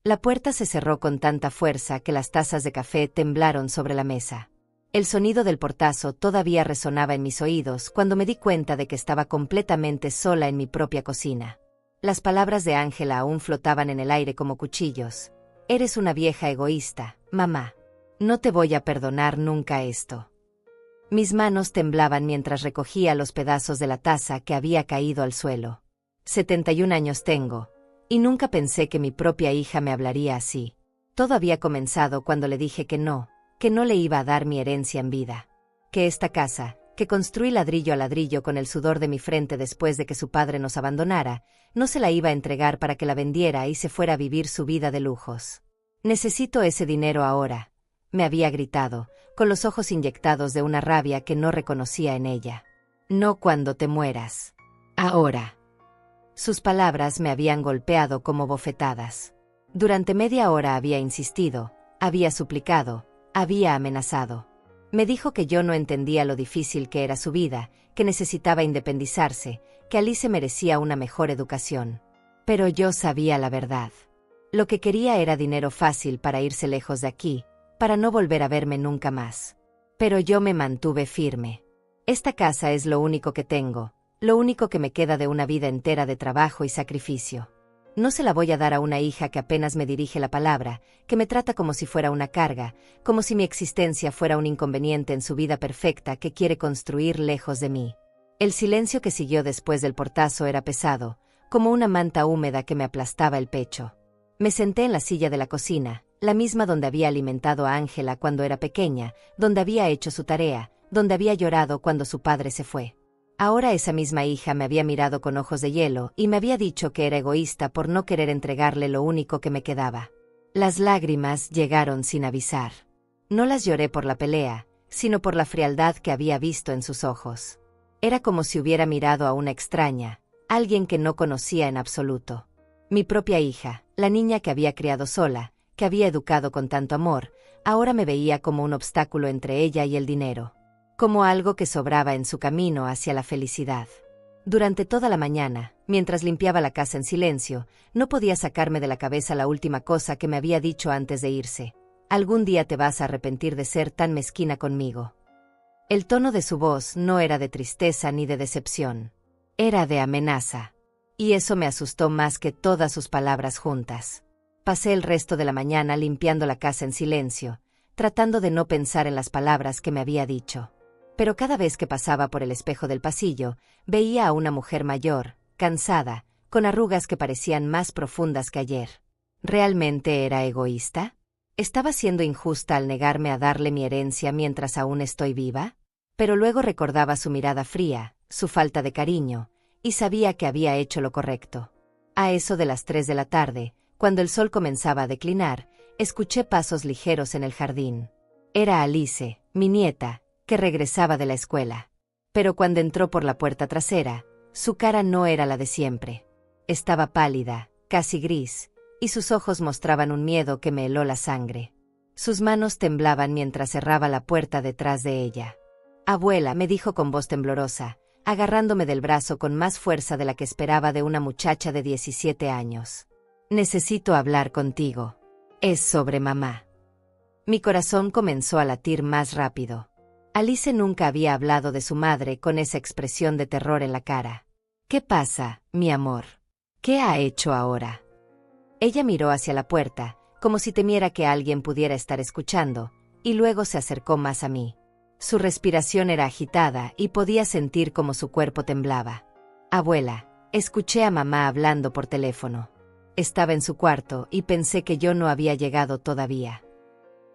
La puerta se cerró con tanta fuerza que las tazas de café temblaron sobre la mesa. El sonido del portazo todavía resonaba en mis oídos cuando me di cuenta de que estaba completamente sola en mi propia cocina. Las palabras de Ángela aún flotaban en el aire como cuchillos. Eres una vieja egoísta, mamá. No te voy a perdonar nunca esto. Mis manos temblaban mientras recogía los pedazos de la taza que había caído al suelo. 71 años tengo, y nunca pensé que mi propia hija me hablaría así. Todo había comenzado cuando le dije que no le iba a dar mi herencia en vida. Que esta casa, que construí ladrillo a ladrillo con el sudor de mi frente después de que su padre nos abandonara, no se la iba a entregar para que la vendiera y se fuera a vivir su vida de lujos. Necesito ese dinero ahora, me había gritado, con los ojos inyectados de una rabia que no reconocía en ella. No cuando te mueras. Ahora. Sus palabras me habían golpeado como bofetadas. Durante media hora había insistido, había suplicado, había amenazado. Me dijo que yo no entendía lo difícil que era su vida, que necesitaba independizarse, que Alice merecía una mejor educación. Pero yo sabía la verdad. Lo que quería era dinero fácil para irse lejos de aquí, para no volver a verme nunca más. Pero yo me mantuve firme. Esta casa es lo único que tengo, lo único que me queda de una vida entera de trabajo y sacrificio. No se la voy a dar a una hija que apenas me dirige la palabra, que me trata como si fuera una carga, como si mi existencia fuera un inconveniente en su vida perfecta que quiere construir lejos de mí. El silencio que siguió después del portazo era pesado, como una manta húmeda que me aplastaba el pecho. Me senté en la silla de la cocina, la misma donde había alimentado a Ángela cuando era pequeña, donde había hecho su tarea, donde había llorado cuando su padre se fue. Ahora esa misma hija me había mirado con ojos de hielo y me había dicho que era egoísta por no querer entregarle lo único que me quedaba. Las lágrimas llegaron sin avisar. No las lloré por la pelea, sino por la frialdad que había visto en sus ojos. Era como si hubiera mirado a una extraña, alguien que no conocía en absoluto. Mi propia hija, la niña que había criado sola, que había educado con tanto amor, ahora me veía como un obstáculo entre ella y el dinero. Como algo que sobraba en su camino hacia la felicidad. Durante toda la mañana, mientras limpiaba la casa en silencio, no podía sacarme de la cabeza la última cosa que me había dicho antes de irse. Algún día te vas a arrepentir de ser tan mezquina conmigo. El tono de su voz no era de tristeza ni de decepción. Era de amenaza. Y eso me asustó más que todas sus palabras juntas. Pasé el resto de la mañana limpiando la casa en silencio, tratando de no pensar en las palabras que me había dicho. Pero cada vez que pasaba por el espejo del pasillo, veía a una mujer mayor, cansada, con arrugas que parecían más profundas que ayer. ¿Realmente era egoísta? ¿Estaba siendo injusta al negarme a darle mi herencia mientras aún estoy viva? Pero luego recordaba su mirada fría, su falta de cariño, y sabía que había hecho lo correcto. A eso de las 3 de la tarde, cuando el sol comenzaba a declinar, escuché pasos ligeros en el jardín. Era Alice, mi nieta, que regresaba de la escuela. Pero cuando entró por la puerta trasera, su cara no era la de siempre. Estaba pálida, casi gris, y sus ojos mostraban un miedo que me heló la sangre. Sus manos temblaban mientras cerraba la puerta detrás de ella. «Abuela», me dijo con voz temblorosa, agarrándome del brazo con más fuerza de la que esperaba de una muchacha de 17 años. «Necesito hablar contigo. Es sobre mamá». Mi corazón comenzó a latir más rápido. Alice nunca había hablado de su madre con esa expresión de terror en la cara. «¿Qué pasa, mi amor? ¿Qué ha hecho ahora?» Ella miró hacia la puerta, como si temiera que alguien pudiera estar escuchando, y luego se acercó más a mí. Su respiración era agitada y podía sentir cómo su cuerpo temblaba. «Abuela», escuché a mamá hablando por teléfono. Estaba en su cuarto y pensé que yo no había llegado todavía.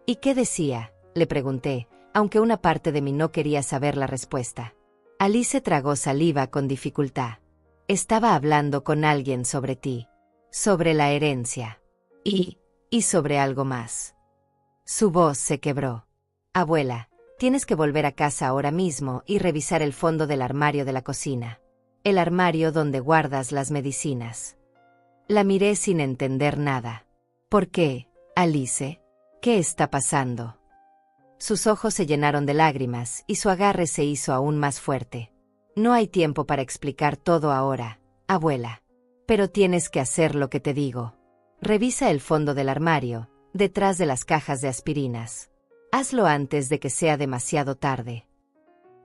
«¿Y qué decía?», le pregunté, aunque una parte de mí no quería saber la respuesta. Alice tragó saliva con dificultad. «Estaba hablando con alguien sobre ti, sobre la herencia, y sobre algo más». Su voz se quebró. «Abuela, tienes que volver a casa ahora mismo y revisar el fondo del armario de la cocina. El armario donde guardas las medicinas». La miré sin entender nada. «¿Por qué, Alice? ¿Qué está pasando?». Sus ojos se llenaron de lágrimas y su agarre se hizo aún más fuerte. «No hay tiempo para explicar todo ahora, abuela. Pero tienes que hacer lo que te digo. Revisa el fondo del armario, detrás de las cajas de aspirinas. Hazlo antes de que sea demasiado tarde.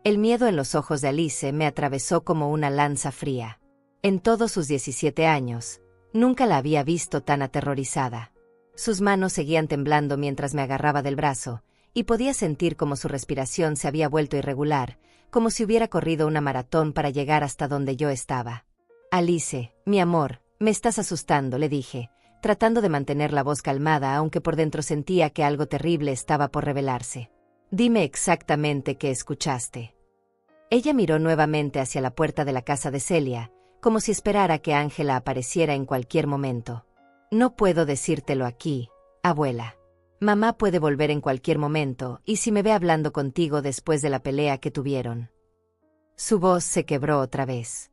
El miedo en los ojos de Alice me atravesó como una lanza fría. En todos sus 17 años, nunca la había visto tan aterrorizada. Sus manos seguían temblando mientras me agarraba del brazo, y podía sentir como su respiración se había vuelto irregular, como si hubiera corrido una maratón para llegar hasta donde yo estaba. Alice, mi amor, me estás asustando, le dije, tratando de mantener la voz calmada aunque por dentro sentía que algo terrible estaba por revelarse. Dime exactamente qué escuchaste. Ella miró nuevamente hacia la puerta de la casa de Celia, como si esperara que Ángela apareciera en cualquier momento. No puedo decírtelo aquí, abuela. Mamá puede volver en cualquier momento, y si me ve hablando contigo después de la pelea que tuvieron. Su voz se quebró otra vez.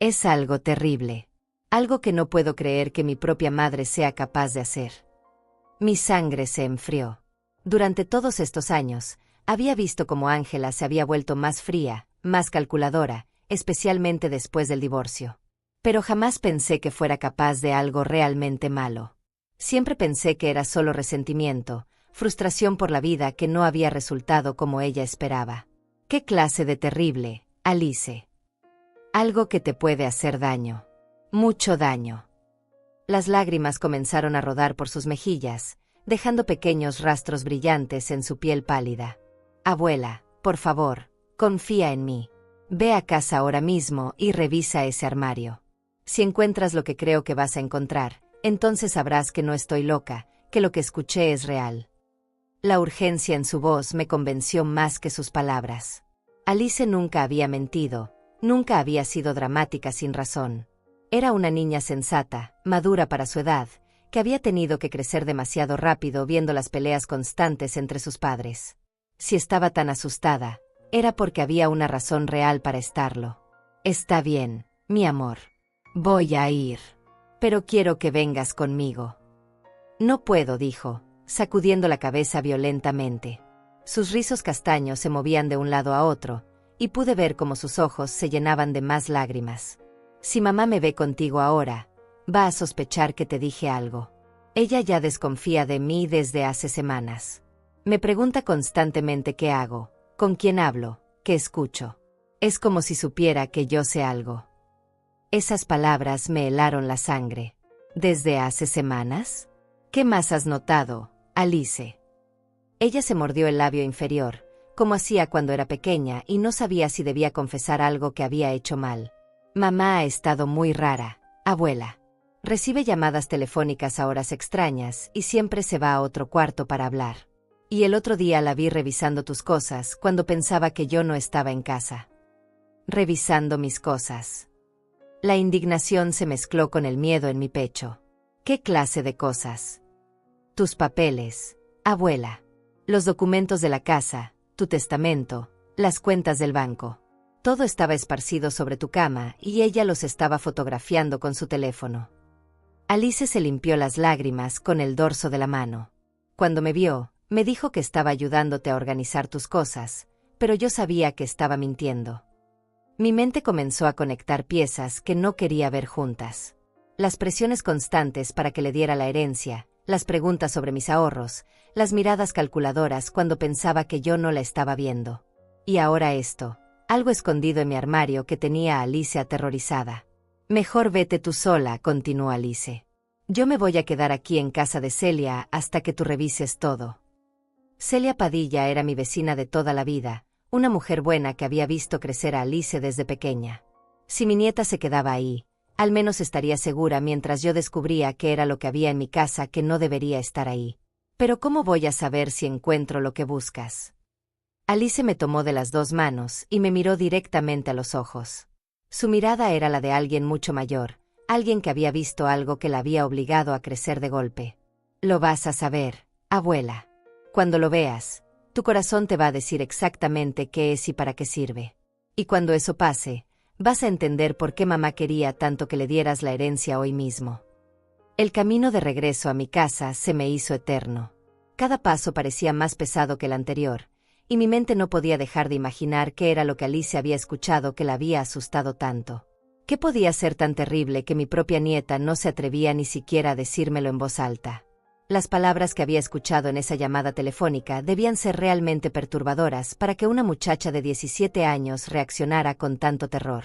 Es algo terrible. Algo que no puedo creer que mi propia madre sea capaz de hacer. Mi sangre se enfrió. Durante todos estos años, había visto cómo Ángela se había vuelto más fría, más calculadora, especialmente después del divorcio. Pero jamás pensé que fuera capaz de algo realmente malo. Siempre pensé que era solo resentimiento, frustración por la vida que no había resultado como ella esperaba. ¿Qué clase de terrible, Alice? Algo que te puede hacer daño. Mucho daño. Las lágrimas comenzaron a rodar por sus mejillas, dejando pequeños rastros brillantes en su piel pálida. Abuela, por favor, confía en mí. Ve a casa ahora mismo y revisa ese armario. Si encuentras lo que creo que vas a encontrar, entonces sabrás que no estoy loca, que lo que escuché es real. La urgencia en su voz me convenció más que sus palabras. Alice nunca había mentido, nunca había sido dramática sin razón. Era una niña sensata, madura para su edad, que había tenido que crecer demasiado rápido viendo las peleas constantes entre sus padres. Si estaba tan asustada, era porque había una razón real para estarlo. Está bien, mi amor. Voy a ir. Pero quiero que vengas conmigo. No puedo, dijo, sacudiendo la cabeza violentamente. Sus rizos castaños se movían de un lado a otro, y pude ver cómo sus ojos se llenaban de más lágrimas. Si mamá me ve contigo ahora, va a sospechar que te dije algo. Ella ya desconfía de mí desde hace semanas. Me pregunta constantemente qué hago, con quién hablo, qué escucho. Es como si supiera que yo sé algo. Esas palabras me helaron la sangre. ¿Desde hace semanas? ¿Qué más has notado, Alice? Ella se mordió el labio inferior, como hacía cuando era pequeña y no sabía si debía confesar algo que había hecho mal. Mamá ha estado muy rara, abuela. Recibe llamadas telefónicas a horas extrañas y siempre se va a otro cuarto para hablar. Y el otro día la vi revisando tus cosas cuando pensaba que yo no estaba en casa. Revisando mis cosas. La indignación se mezcló con el miedo en mi pecho. ¿Qué clase de cosas? Tus papeles, abuela. Los documentos de la casa, tu testamento, las cuentas del banco. Todo estaba esparcido sobre tu cama y ella los estaba fotografiando con su teléfono. Alice se limpió las lágrimas con el dorso de la mano. Cuando me vio, me dijo que estaba ayudándote a organizar tus cosas, pero yo sabía que estaba mintiendo. Mi mente comenzó a conectar piezas que no quería ver juntas. Las presiones constantes para que le diera la herencia, las preguntas sobre mis ahorros, las miradas calculadoras cuando pensaba que yo no la estaba viendo. Y ahora esto, algo escondido en mi armario que tenía a Alice aterrorizada. Mejor vete tú sola, continuó Alice. Yo me voy a quedar aquí en casa de Celia hasta que tú revises todo. Celia Padilla era mi vecina de toda la vida, una mujer buena que había visto crecer a Alice desde pequeña. Si mi nieta se quedaba ahí, al menos estaría segura mientras yo descubría qué era lo que había en mi casa que no debería estar ahí. Pero ¿cómo voy a saber si encuentro lo que buscas? Alice me tomó de las dos manos y me miró directamente a los ojos. Su mirada era la de alguien mucho mayor, alguien que había visto algo que la había obligado a crecer de golpe. Lo vas a saber, abuela. Cuando lo veas, tu corazón te va a decir exactamente qué es y para qué sirve. Y cuando eso pase, vas a entender por qué mamá quería tanto que le dieras la herencia hoy mismo. El camino de regreso a mi casa se me hizo eterno. Cada paso parecía más pesado que el anterior, y mi mente no podía dejar de imaginar qué era lo que Alice había escuchado que la había asustado tanto. ¿Qué podía ser tan terrible que mi propia nieta no se atrevía ni siquiera a decírmelo en voz alta? Las palabras que había escuchado en esa llamada telefónica debían ser realmente perturbadoras para que una muchacha de 17 años reaccionara con tanto terror.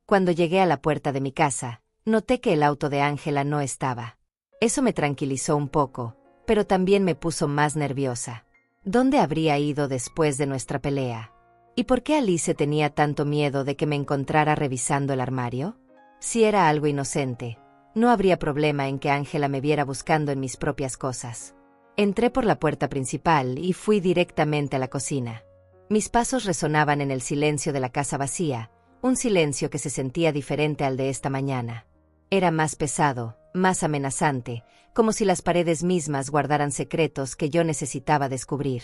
Cuando llegué a la puerta de mi casa, noté que el auto de Ángela no estaba. Eso me tranquilizó un poco, pero también me puso más nerviosa. ¿Dónde habría ido después de nuestra pelea? ¿Y por qué Alice tenía tanto miedo de que me encontrara revisando el armario? Si era algo inocente, no habría problema en que Ángela me viera buscando en mis propias cosas. Entré por la puerta principal y fui directamente a la cocina. Mis pasos resonaban en el silencio de la casa vacía, un silencio que se sentía diferente al de esta mañana. Era más pesado, más amenazante, como si las paredes mismas guardaran secretos que yo necesitaba descubrir.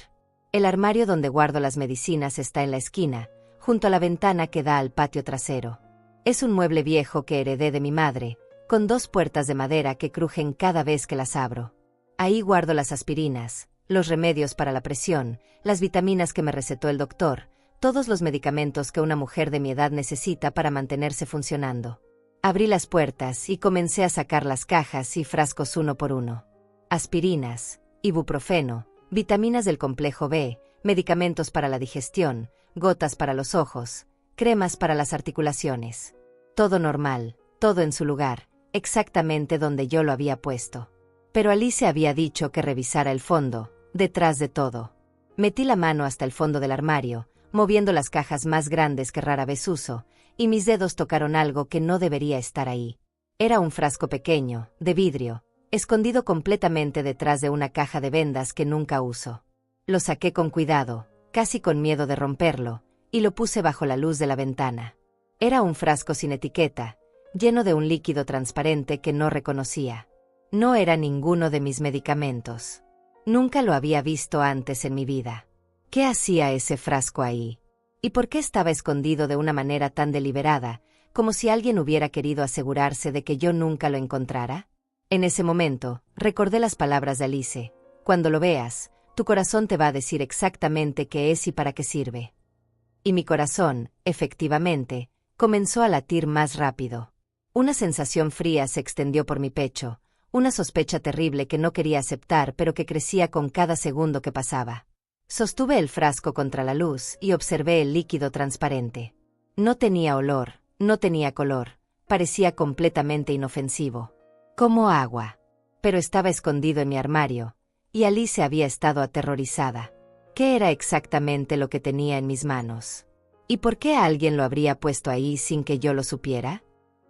El armario donde guardo las medicinas está en la esquina, junto a la ventana que da al patio trasero. Es un mueble viejo que heredé de mi madre, con 2 puertas de madera que crujen cada vez que las abro. Ahí guardo las aspirinas, los remedios para la presión, las vitaminas que me recetó el doctor, todos los medicamentos que una mujer de mi edad necesita para mantenerse funcionando. Abrí las puertas y comencé a sacar las cajas y frascos uno por uno. Aspirinas, ibuprofeno, vitaminas del complejo B, medicamentos para la digestión, gotas para los ojos, cremas para las articulaciones. Todo normal, todo en su lugar, exactamente donde yo lo había puesto. Pero Alice había dicho que revisara el fondo, detrás de todo. Metí la mano hasta el fondo del armario, moviendo las cajas más grandes que rara vez uso, y mis dedos tocaron algo que no debería estar ahí. Era un frasco pequeño, de vidrio, escondido completamente detrás de una caja de vendas que nunca uso. Lo saqué con cuidado, casi con miedo de romperlo, y lo puse bajo la luz de la ventana. Era un frasco sin etiqueta, lleno de un líquido transparente que no reconocía. No era ninguno de mis medicamentos. Nunca lo había visto antes en mi vida. ¿Qué hacía ese frasco ahí? ¿Y por qué estaba escondido de una manera tan deliberada, como si alguien hubiera querido asegurarse de que yo nunca lo encontrara? En ese momento, recordé las palabras de Alice: cuando lo veas, tu corazón te va a decir exactamente qué es y para qué sirve. Y mi corazón, efectivamente, comenzó a latir más rápido. Una sensación fría se extendió por mi pecho, una sospecha terrible que no quería aceptar pero que crecía con cada segundo que pasaba. Sostuve el frasco contra la luz y observé el líquido transparente. No tenía olor, no tenía color, parecía completamente inofensivo. Como agua. Pero estaba escondido en mi armario, y Alice había estado aterrorizada. ¿Qué era exactamente lo que tenía en mis manos? ¿Y por qué alguien lo habría puesto ahí sin que yo lo supiera?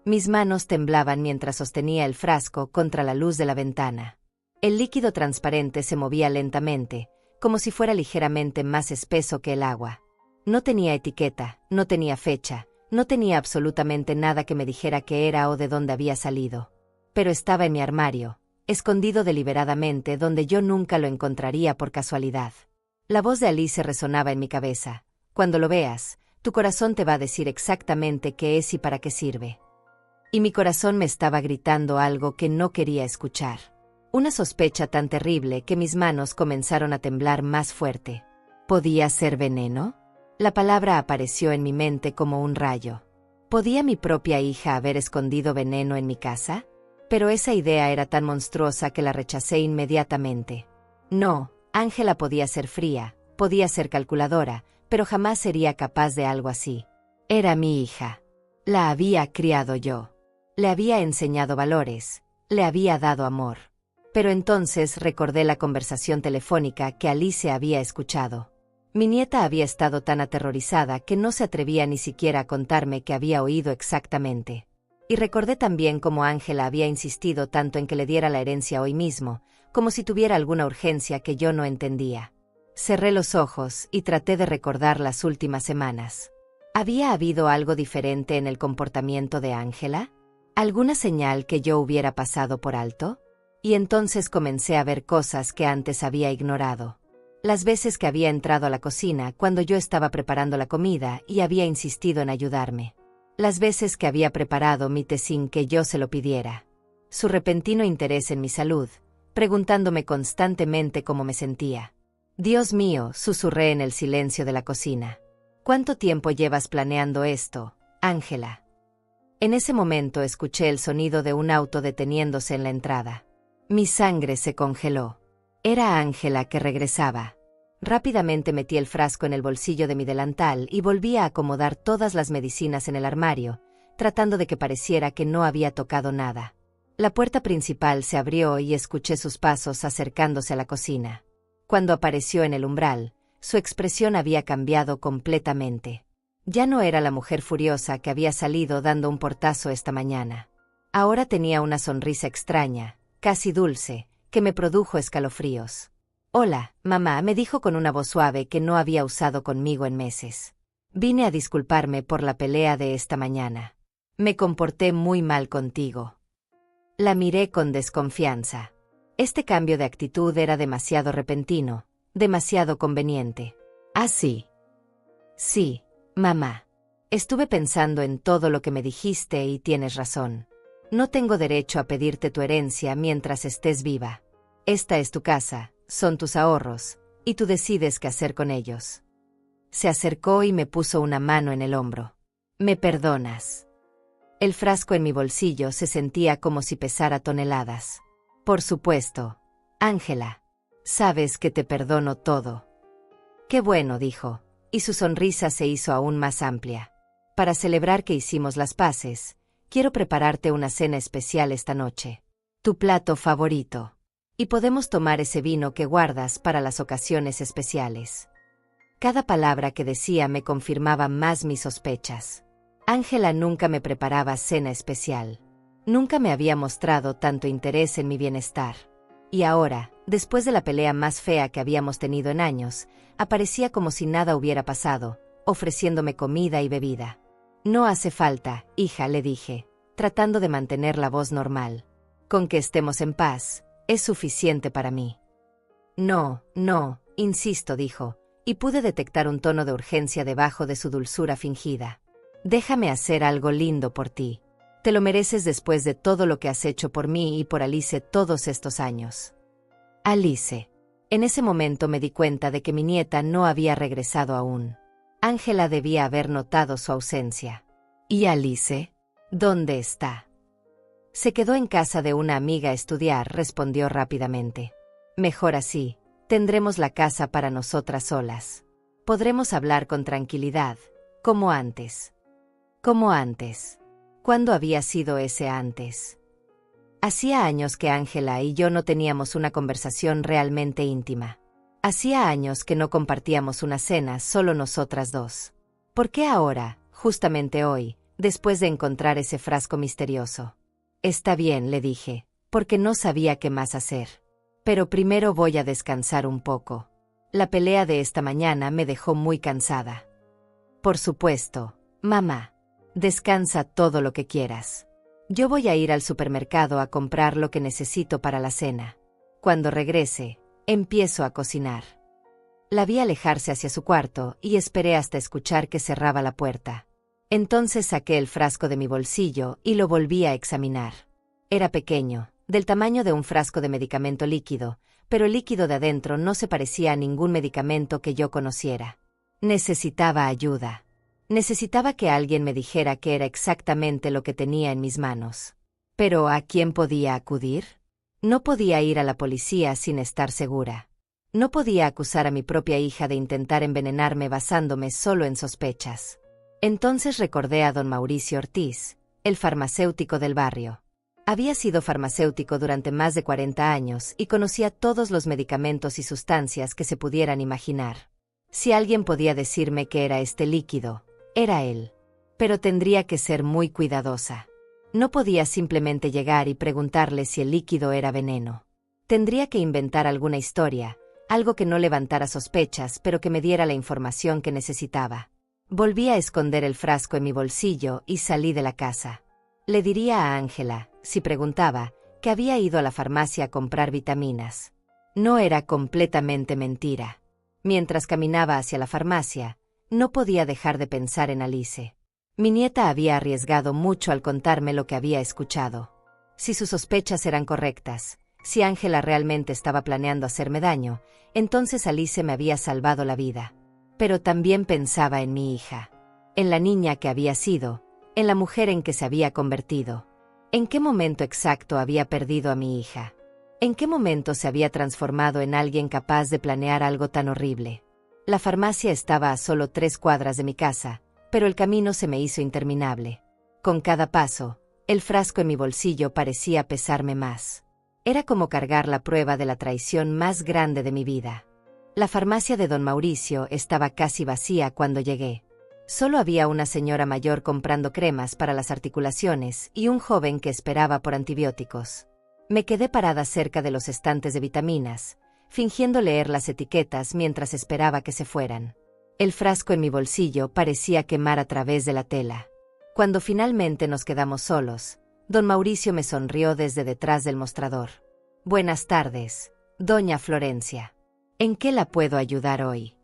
Mis manos temblaban mientras sostenía el frasco contra la luz de la ventana. El líquido transparente se movía lentamente, como si fuera ligeramente más espeso que el agua. No tenía etiqueta, no tenía fecha, no tenía absolutamente nada que me dijera qué era o de dónde había salido. Pero estaba en mi armario, escondido deliberadamente donde yo nunca lo encontraría por casualidad. La voz de Alice resonaba en mi cabeza: cuando lo veas, tu corazón te va a decir exactamente qué es y para qué sirve. Y mi corazón me estaba gritando algo que no quería escuchar. Una sospecha tan terrible que mis manos comenzaron a temblar más fuerte. ¿Podía ser veneno? La palabra apareció en mi mente como un rayo. ¿Podía mi propia hija haber escondido veneno en mi casa? Pero esa idea era tan monstruosa que la rechacé inmediatamente. No, Ángela podía ser fría, podía ser calculadora, pero jamás sería capaz de algo así. Era mi hija. La había criado yo. Le había enseñado valores, le había dado amor. Pero entonces recordé la conversación telefónica que Alice había escuchado. Mi nieta había estado tan aterrorizada que no se atrevía ni siquiera a contarme qué había oído exactamente. Y recordé también cómo Ángela había insistido tanto en que le diera la herencia hoy mismo, como si tuviera alguna urgencia que yo no entendía. Cerré los ojos y traté de recordar las últimas semanas. ¿Había habido algo diferente en el comportamiento de Ángela? ¿Alguna señal que yo hubiera pasado por alto? Y entonces comencé a ver cosas que antes había ignorado. Las veces que había entrado a la cocina cuando yo estaba preparando la comida y había insistido en ayudarme. Las veces que había preparado mi té sin que yo se lo pidiera. Su repentino interés en mi salud, preguntándome constantemente cómo me sentía. Dios mío, susurré en el silencio de la cocina. ¿Cuánto tiempo llevas planeando esto, Ángela? En ese momento escuché el sonido de un auto deteniéndose en la entrada. Mi sangre se congeló. Era Ángela que regresaba. Rápidamente metí el frasco en el bolsillo de mi delantal y volví a acomodar todas las medicinas en el armario, tratando de que pareciera que no había tocado nada. La puerta principal se abrió y escuché sus pasos acercándose a la cocina. Cuando apareció en el umbral, su expresión había cambiado completamente. Ya no era la mujer furiosa que había salido dando un portazo esta mañana. Ahora tenía una sonrisa extraña, casi dulce, que me produjo escalofríos. «Hola, mamá», me dijo con una voz suave que no había usado conmigo en meses. «Vine a disculparme por la pelea de esta mañana. Me comporté muy mal contigo». La miré con desconfianza. Este cambio de actitud era demasiado repentino, demasiado conveniente. «¿Ah, sí?» «Sí, mamá. Estuve pensando en todo lo que me dijiste y tienes razón. No tengo derecho a pedirte tu herencia mientras estés viva. Esta es tu casa, son tus ahorros, y tú decides qué hacer con ellos». Se acercó y me puso una mano en el hombro. «¿Me perdonas?» El frasco en mi bolsillo se sentía como si pesara toneladas. «Por supuesto, Ángela. Sabes que te perdono todo». «Qué bueno», dijo, y su sonrisa se hizo aún más amplia. «Para celebrar que hicimos las paces, quiero prepararte una cena especial esta noche. Tu plato favorito. Y podemos tomar ese vino que guardas para las ocasiones especiales». Cada palabra que decía me confirmaba más mis sospechas. Ángela nunca me preparaba cena especial. Nunca me había mostrado tanto interés en mi bienestar. Y ahora, después de la pelea más fea que habíamos tenido en años, aparecía como si nada hubiera pasado, ofreciéndome comida y bebida. «No hace falta, hija», le dije, tratando de mantener la voz normal. «Con que estemos en paz, es suficiente para mí». «No, no», insisto, dijo, y pude detectar un tono de urgencia debajo de su dulzura fingida. «Déjame hacer algo lindo por ti. Te lo mereces después de todo lo que has hecho por mí y por Alice todos estos años». Alice. En ese momento me di cuenta de que mi nieta no había regresado aún. Ángela debía haber notado su ausencia. «¿Y Alice? ¿Dónde está?» «Se quedó en casa de una amiga a estudiar», respondió rápidamente. «Mejor así, tendremos la casa para nosotras solas. Podremos hablar con tranquilidad, como antes». «Como antes». ¿Cuándo había sido ese antes? Hacía años que Ángela y yo no teníamos una conversación realmente íntima. Hacía años que no compartíamos una cena solo nosotras dos. ¿Por qué ahora, justamente hoy, después de encontrar ese frasco misterioso? «Está bien», le dije, porque no sabía qué más hacer. «Pero primero voy a descansar un poco. La pelea de esta mañana me dejó muy cansada». «Por supuesto, mamá. Descansa todo lo que quieras. Yo voy a ir al supermercado a comprar lo que necesito para la cena. Cuando regrese, empiezo a cocinar». La vi alejarse hacia su cuarto y esperé hasta escuchar que cerraba la puerta. Entonces saqué el frasco de mi bolsillo y lo volví a examinar. Era pequeño, del tamaño de un frasco de medicamento líquido, pero el líquido de adentro no se parecía a ningún medicamento que yo conociera. Necesitaba ayuda. Necesitaba que alguien me dijera qué era exactamente lo que tenía en mis manos. ¿Pero a quién podía acudir? No podía ir a la policía sin estar segura. No podía acusar a mi propia hija de intentar envenenarme basándome solo en sospechas. Entonces recordé a don Mauricio Ortiz, el farmacéutico del barrio. Había sido farmacéutico durante más de 40 años y conocía todos los medicamentos y sustancias que se pudieran imaginar. Si alguien podía decirme qué era este líquido, era él. Pero tendría que ser muy cuidadosa. No podía simplemente llegar y preguntarle si el líquido era veneno. Tendría que inventar alguna historia, algo que no levantara sospechas pero que me diera la información que necesitaba. Volví a esconder el frasco en mi bolsillo y salí de la casa. Le diría a Ángela, si preguntaba, que había ido a la farmacia a comprar vitaminas. No era completamente mentira. Mientras caminaba hacia la farmacia, no podía dejar de pensar en Alice. Mi nieta había arriesgado mucho al contarme lo que había escuchado. Si sus sospechas eran correctas, si Ángela realmente estaba planeando hacerme daño, entonces Alice me había salvado la vida. Pero también pensaba en mi hija, en la niña que había sido, en la mujer en que se había convertido. ¿En qué momento exacto había perdido a mi hija? ¿En qué momento se había transformado en alguien capaz de planear algo tan horrible? La farmacia estaba a solo 3 cuadras de mi casa, pero el camino se me hizo interminable. Con cada paso, el frasco en mi bolsillo parecía pesarme más. Era como cargar la prueba de la traición más grande de mi vida. La farmacia de don Mauricio estaba casi vacía cuando llegué. Solo había una señora mayor comprando cremas para las articulaciones y un joven que esperaba por antibióticos. Me quedé parada cerca de los estantes de vitaminas, fingiendo leer las etiquetas mientras esperaba que se fueran. El frasco en mi bolsillo parecía quemar a través de la tela. Cuando finalmente nos quedamos solos, don Mauricio me sonrió desde detrás del mostrador. «Buenas tardes, doña Florencia. ¿En qué la puedo ayudar hoy?»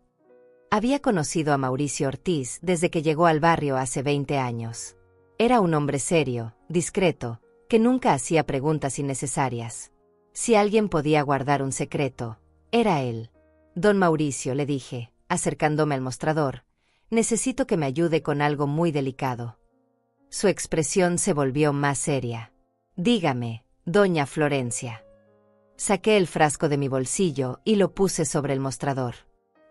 Había conocido a Mauricio Ortiz desde que llegó al barrio hace 20 años. Era un hombre serio, discreto, que nunca hacía preguntas innecesarias. Si alguien podía guardar un secreto, era él. «Don Mauricio», le dije, acercándome al mostrador, «necesito que me ayude con algo muy delicado». Su expresión se volvió más seria. «Dígame, doña Florencia». Saqué el frasco de mi bolsillo y lo puse sobre el mostrador.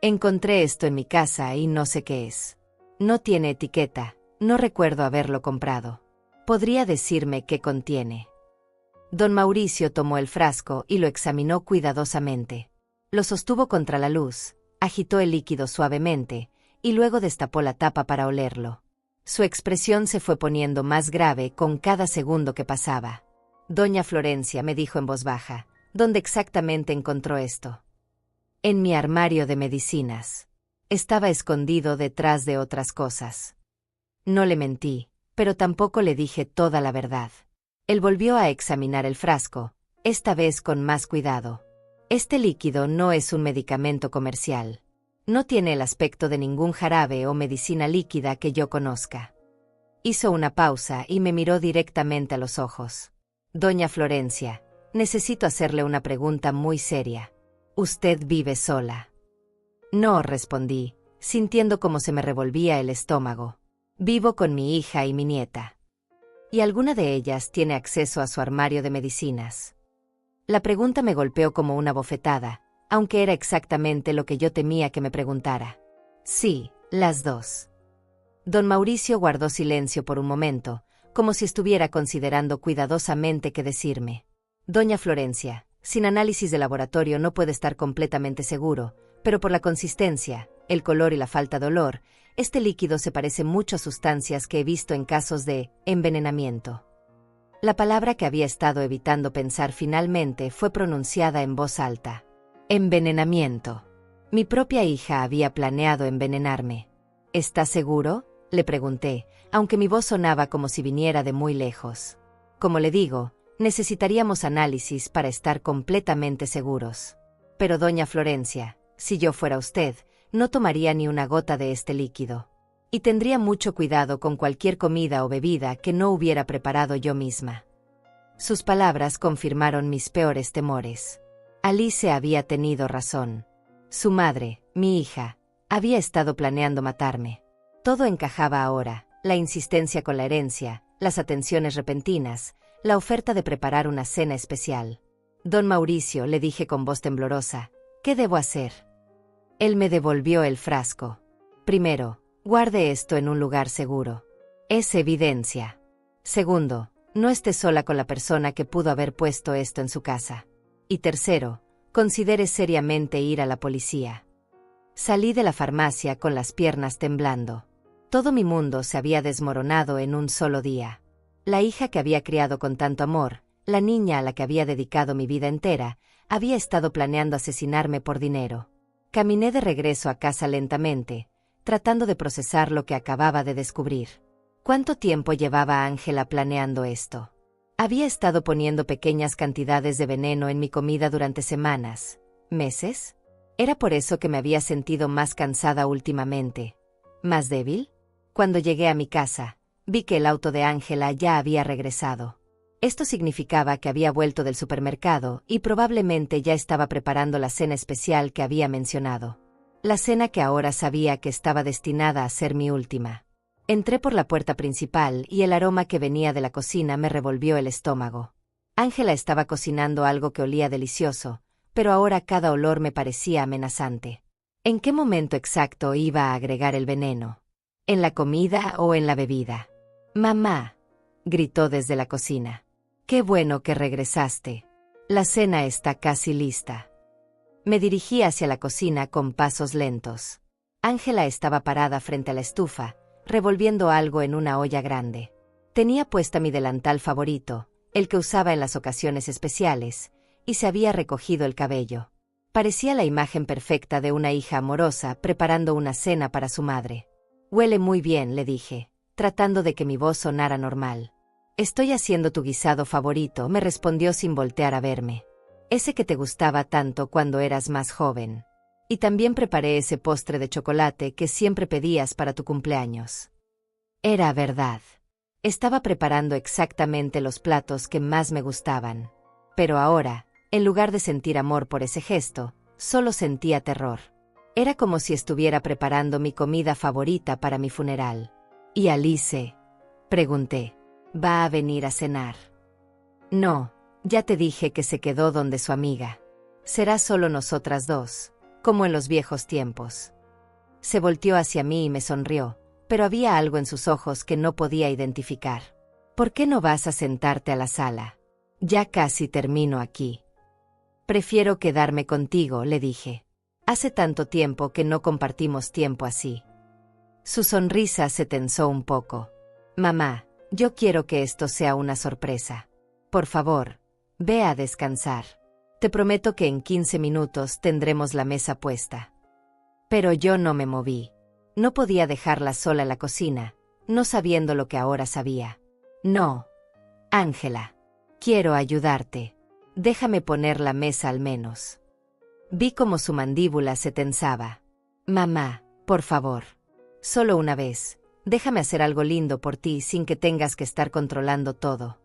«Encontré esto en mi casa y no sé qué es. No tiene etiqueta, no recuerdo haberlo comprado. ¿Podría decirme qué contiene?» Don Mauricio tomó el frasco y lo examinó cuidadosamente. Lo sostuvo contra la luz, agitó el líquido suavemente y luego destapó la tapa para olerlo. Su expresión se fue poniendo más grave con cada segundo que pasaba. «Doña Florencia», me dijo en voz baja, «¿dónde exactamente encontró esto?» «En mi armario de medicinas. Estaba escondido detrás de otras cosas». No le mentí, pero tampoco le dije toda la verdad. Él volvió a examinar el frasco, esta vez con más cuidado. «Este líquido no es un medicamento comercial. No tiene el aspecto de ningún jarabe o medicina líquida que yo conozca». Hizo una pausa y me miró directamente a los ojos. «Doña Florencia, necesito hacerle una pregunta muy seria. ¿Usted vive sola?» «No», respondí, sintiendo como se me revolvía el estómago. «Vivo con mi hija y mi nieta». «¿Y alguna de ellas tiene acceso a su armario de medicinas?» La pregunta me golpeó como una bofetada, aunque era exactamente lo que yo temía que me preguntara. «Sí, las dos». Don Mauricio guardó silencio por un momento, como si estuviera considerando cuidadosamente qué decirme. «Doña Florencia, sin análisis de laboratorio no puede estar completamente seguro, pero por la consistencia, el color y la falta de olor, este líquido se parece mucho a sustancias que he visto en casos de envenenamiento». La palabra que había estado evitando pensar finalmente fue pronunciada en voz alta. «Envenenamiento». Mi propia hija había planeado envenenarme. «¿Está seguro?», le pregunté, aunque mi voz sonaba como si viniera de muy lejos. «Como le digo, necesitaríamos análisis para estar completamente seguros. Pero doña Florencia, si yo fuera usted, no tomaría ni una gota de este líquido. Y tendría mucho cuidado con cualquier comida o bebida que no hubiera preparado yo misma». Sus palabras confirmaron mis peores temores. Alice había tenido razón. Su madre, mi hija, había estado planeando matarme. Todo encajaba ahora: la insistencia con la herencia, las atenciones repentinas, la oferta de preparar una cena especial. «Don Mauricio», le dije con voz temblorosa, «¿qué debo hacer?». Él me devolvió el frasco. «Primero, guarde esto en un lugar seguro. Es evidencia. Segundo, no esté sola con la persona que pudo haber puesto esto en su casa. Y tercero, considere seriamente ir a la policía». Salí de la farmacia con las piernas temblando. Todo mi mundo se había desmoronado en un solo día. La hija que había criado con tanto amor, la niña a la que había dedicado mi vida entera, había estado planeando asesinarme por dinero. Caminé de regreso a casa lentamente, tratando de procesar lo que acababa de descubrir. ¿Cuánto tiempo llevaba Ángela planeando esto? Había estado poniendo pequeñas cantidades de veneno en mi comida durante semanas, meses. ¿Era por eso que me había sentido más cansada últimamente? ¿Más débil? Cuando llegué a mi casa, vi que el auto de Ángela ya había regresado. Esto significaba que había vuelto del supermercado y probablemente ya estaba preparando la cena especial que había mencionado. La cena que ahora sabía que estaba destinada a ser mi última. Entré por la puerta principal y el aroma que venía de la cocina me revolvió el estómago. Ángela estaba cocinando algo que olía delicioso, pero ahora cada olor me parecía amenazante. ¿En qué momento exacto iba a agregar el veneno? ¿En la comida o en la bebida? «Mamá», gritó desde la cocina. «Qué bueno que regresaste. La cena está casi lista». Me dirigí hacia la cocina con pasos lentos. Ángela estaba parada frente a la estufa, revolviendo algo en una olla grande. Tenía puesta mi delantal favorito, el que usaba en las ocasiones especiales, y se había recogido el cabello. Parecía la imagen perfecta de una hija amorosa preparando una cena para su madre. «Huele muy bien», le dije, tratando de que mi voz sonara normal. «Estoy haciendo tu guisado favorito», me respondió sin voltear a verme. «Ese que te gustaba tanto cuando eras más joven. Y también preparé ese postre de chocolate que siempre pedías para tu cumpleaños». Era verdad. Estaba preparando exactamente los platos que más me gustaban. Pero ahora, en lugar de sentir amor por ese gesto, solo sentía terror. Era como si estuviera preparando mi comida favorita para mi funeral. «¿Y Alice?», pregunté. «¿Va a venir a cenar?» «No, ya te dije que se quedó donde su amiga. Será solo nosotras dos, como en los viejos tiempos». Se volteó hacia mí y me sonrió, pero había algo en sus ojos que no podía identificar. «¿Por qué no vas a sentarte a la sala? Ya casi termino aquí». «Prefiero quedarme contigo», le dije. «Hace tanto tiempo que no compartimos tiempo así». Su sonrisa se tensó un poco. «Mamá, yo quiero que esto sea una sorpresa. Por favor, ve a descansar. Te prometo que en 15 minutos tendremos la mesa puesta». Pero yo no me moví. No podía dejarla sola en la cocina, no sabiendo lo que ahora sabía. «No, Ángela. Quiero ayudarte. Déjame poner la mesa al menos». Vi cómo su mandíbula se tensaba. «Mamá, por favor. Solo una vez. Déjame hacer algo lindo por ti sin que tengas que estar controlando todo».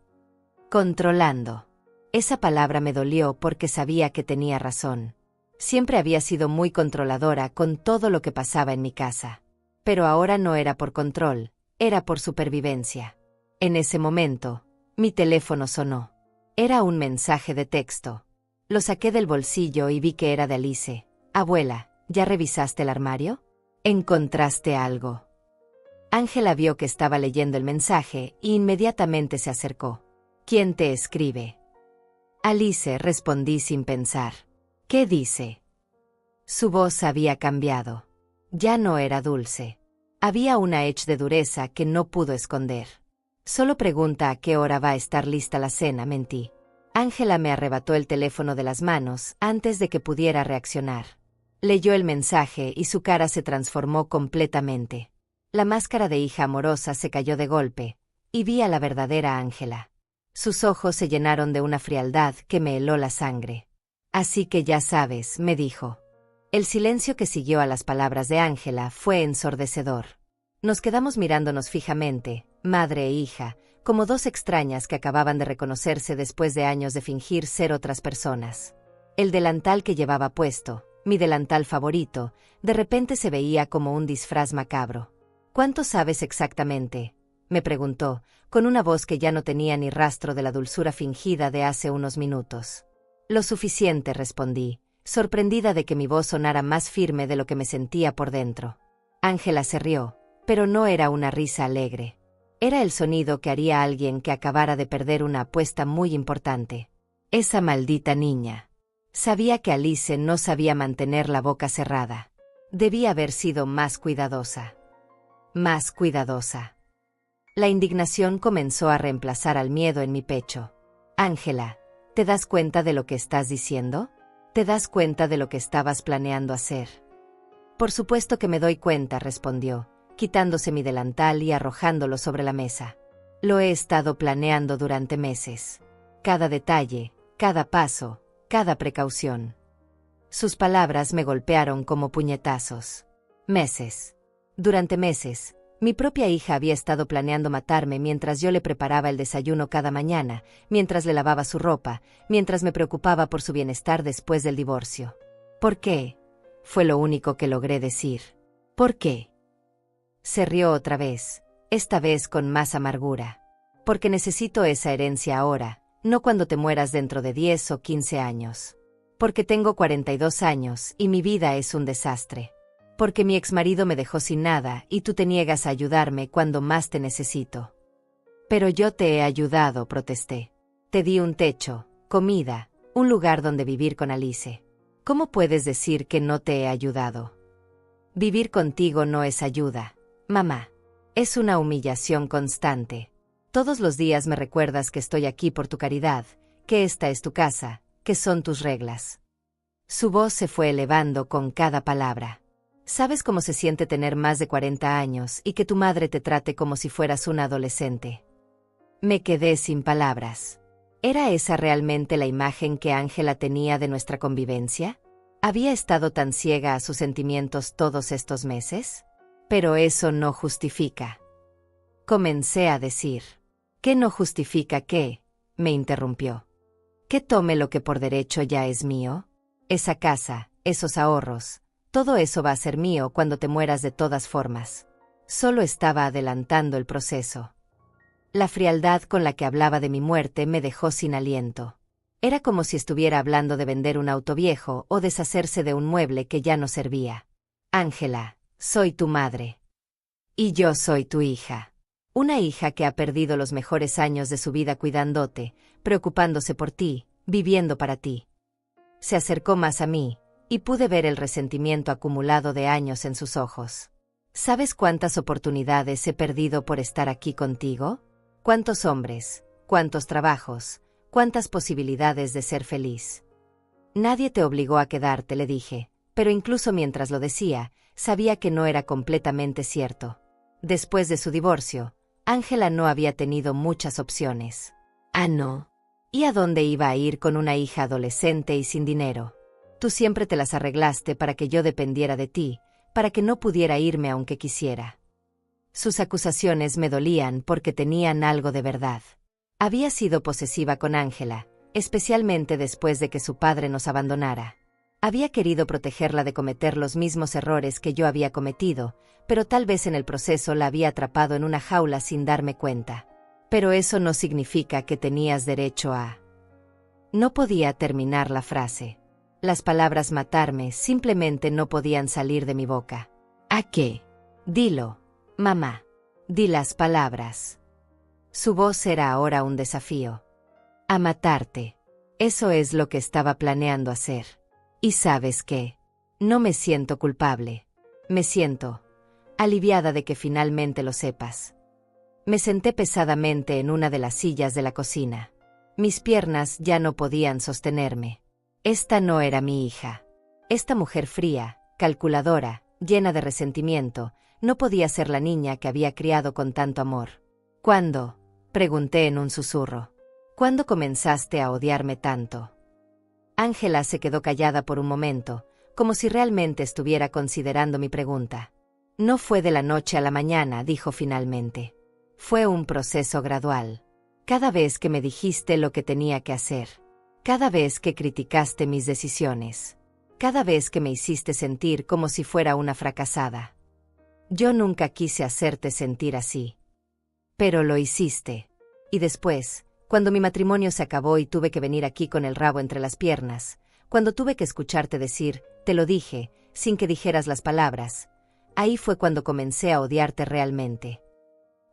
Controlando. Esa palabra me dolió porque sabía que tenía razón. Siempre había sido muy controladora con todo lo que pasaba en mi casa. Pero ahora no era por control, era por supervivencia. En ese momento, mi teléfono sonó. Era un mensaje de texto. Lo saqué del bolsillo y vi que era de Alice. «Abuela, ¿ya revisaste el armario? ¿Encontraste algo?» Ángela vio que estaba leyendo el mensaje e inmediatamente se acercó. «¿Quién te escribe?» «Alice», respondí sin pensar. «¿Qué dice?» Su voz había cambiado. Ya no era dulce. Había una edge de dureza que no pudo esconder. «Solo pregunta a qué hora va a estar lista la cena», mentí. Ángela me arrebató el teléfono de las manos antes de que pudiera reaccionar. Leyó el mensaje y su cara se transformó completamente. La máscara de hija amorosa se cayó de golpe, y vi a la verdadera Ángela. Sus ojos se llenaron de una frialdad que me heló la sangre. «Así que ya sabes», me dijo. El silencio que siguió a las palabras de Ángela fue ensordecedor. Nos quedamos mirándonos fijamente, madre e hija, como dos extrañas que acababan de reconocerse después de años de fingir ser otras personas. El delantal que llevaba puesto, mi delantal favorito, de repente se veía como un disfraz macabro. «¿Cuánto sabes exactamente?», me preguntó, con una voz que ya no tenía ni rastro de la dulzura fingida de hace unos minutos. «Lo suficiente», respondí, sorprendida de que mi voz sonara más firme de lo que me sentía por dentro. Ángela se rió, pero no era una risa alegre. Era el sonido que haría alguien que acabara de perder una apuesta muy importante. Esa maldita niña. Sabía que Alice no sabía mantener la boca cerrada. Debía haber sido más cuidadosa. Más cuidadosa. La indignación comenzó a reemplazar al miedo en mi pecho. «Ángela, ¿te das cuenta de lo que estás diciendo? ¿Te das cuenta de lo que estabas planeando hacer?» «Por supuesto que me doy cuenta», respondió, quitándose mi delantal y arrojándolo sobre la mesa. «Lo he estado planeando durante meses. Cada detalle, cada paso, cada precaución». Sus palabras me golpearon como puñetazos. Meses. Durante meses, mi propia hija había estado planeando matarme mientras yo le preparaba el desayuno cada mañana, mientras le lavaba su ropa, mientras me preocupaba por su bienestar después del divorcio. «¿Por qué?», fue lo único que logré decir. «¿Por qué?». Se rió otra vez, esta vez con más amargura. Porque necesito esa herencia ahora, no cuando te mueras dentro de 10 o 15 años. Porque tengo 42 años y mi vida es un desastre. Porque mi exmarido me dejó sin nada y tú te niegas a ayudarme cuando más te necesito. Pero yo te he ayudado, protesté. Te di un techo, comida, un lugar donde vivir con Alice. ¿Cómo puedes decir que no te he ayudado? Vivir contigo no es ayuda, mamá. Es una humillación constante. Todos los días me recuerdas que estoy aquí por tu caridad, que esta es tu casa, que son tus reglas. Su voz se fue elevando con cada palabra. ¿Sabes cómo se siente tener más de 40 años y que tu madre te trate como si fueras una adolescente? Me quedé sin palabras. ¿Era esa realmente la imagen que Ángela tenía de nuestra convivencia? ¿Había estado tan ciega a sus sentimientos todos estos meses? Pero eso no justifica. Comencé a decir. ¿Qué no justifica qué? Me interrumpió. ¿Que tome lo que por derecho ya es mío? Esa casa, esos ahorros, todo eso va a ser mío cuando te mueras de todas formas. Solo estaba adelantando el proceso. La frialdad con la que hablaba de mi muerte me dejó sin aliento. Era como si estuviera hablando de vender un auto viejo o deshacerse de un mueble que ya no servía. Ángela, soy tu madre. Y yo soy tu hija. Una hija que ha perdido los mejores años de su vida cuidándote, preocupándose por ti, viviendo para ti. Se acercó más a mí, y pude ver el resentimiento acumulado de años en sus ojos. ¿Sabes cuántas oportunidades he perdido por estar aquí contigo? ¿Cuántos hombres, cuántos trabajos, cuántas posibilidades de ser feliz? Nadie te obligó a quedarte, le dije, pero incluso mientras lo decía, sabía que no era completamente cierto. Después de su divorcio, Ángela no había tenido muchas opciones. Ah, no. ¿Y a dónde iba a ir con una hija adolescente y sin dinero? Tú siempre te las arreglaste para que yo dependiera de ti, para que no pudiera irme aunque quisiera. Sus acusaciones me dolían porque tenían algo de verdad. Había sido posesiva con Ángela, especialmente después de que su padre nos abandonara. Había querido protegerla de cometer los mismos errores que yo había cometido, pero tal vez en el proceso la había atrapado en una jaula sin darme cuenta. Pero eso no significa que tenías derecho a... No podía terminar la frase. Las palabras matarme simplemente no podían salir de mi boca. ¿A qué? Dilo, mamá. Di las palabras. Su voz era ahora un desafío. A matarte. Eso es lo que estaba planeando hacer. ¿Y sabes qué? No me siento culpable. Me siento aliviada de que finalmente lo sepas. Me senté pesadamente en una de las sillas de la cocina. Mis piernas ya no podían sostenerme. Esta no era mi hija. Esta mujer fría, calculadora, llena de resentimiento, no podía ser la niña que había criado con tanto amor. ¿Cuándo? Pregunté en un susurro. ¿Cuándo comenzaste a odiarme tanto? Ángela se quedó callada por un momento, como si realmente estuviera considerando mi pregunta. No fue de la noche a la mañana, dijo finalmente. Fue un proceso gradual. Cada vez que me dijiste lo que tenía que hacer. Cada vez que criticaste mis decisiones. Cada vez que me hiciste sentir como si fuera una fracasada. Yo nunca quise hacerte sentir así. Pero lo hiciste. Y después, cuando mi matrimonio se acabó y tuve que venir aquí con el rabo entre las piernas, cuando tuve que escucharte decir, te lo dije, sin que dijeras las palabras, ahí fue cuando comencé a odiarte realmente.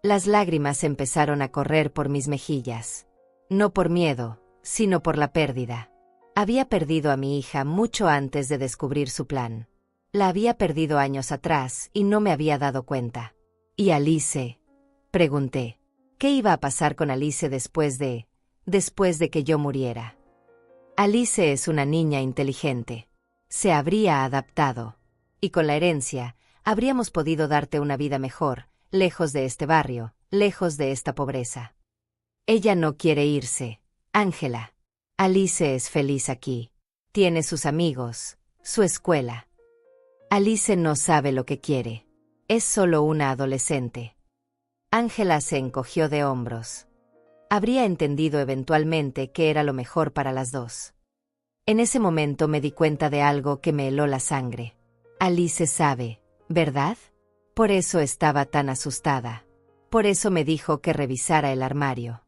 Las lágrimas empezaron a correr por mis mejillas. No por miedo, sino por la pérdida. Había perdido a mi hija mucho antes de descubrir su plan. La había perdido años atrás y no me había dado cuenta. ¿Y Alice? Pregunté. ¿Qué iba a pasar con Alice después de que yo muriera? Alice es una niña inteligente. Se habría adaptado. Y con la herencia, habríamos podido darte una vida mejor, lejos de este barrio, lejos de esta pobreza. Ella no quiere irse, Ángela. Alice es feliz aquí. Tiene sus amigos, su escuela. Alice no sabe lo que quiere. Es solo una adolescente. Ángela se encogió de hombros. Habría entendido eventualmente que era lo mejor para las dos. En ese momento me di cuenta de algo que me heló la sangre. Alice sabe, ¿verdad? Por eso estaba tan asustada. Por eso me dijo que revisara el armario.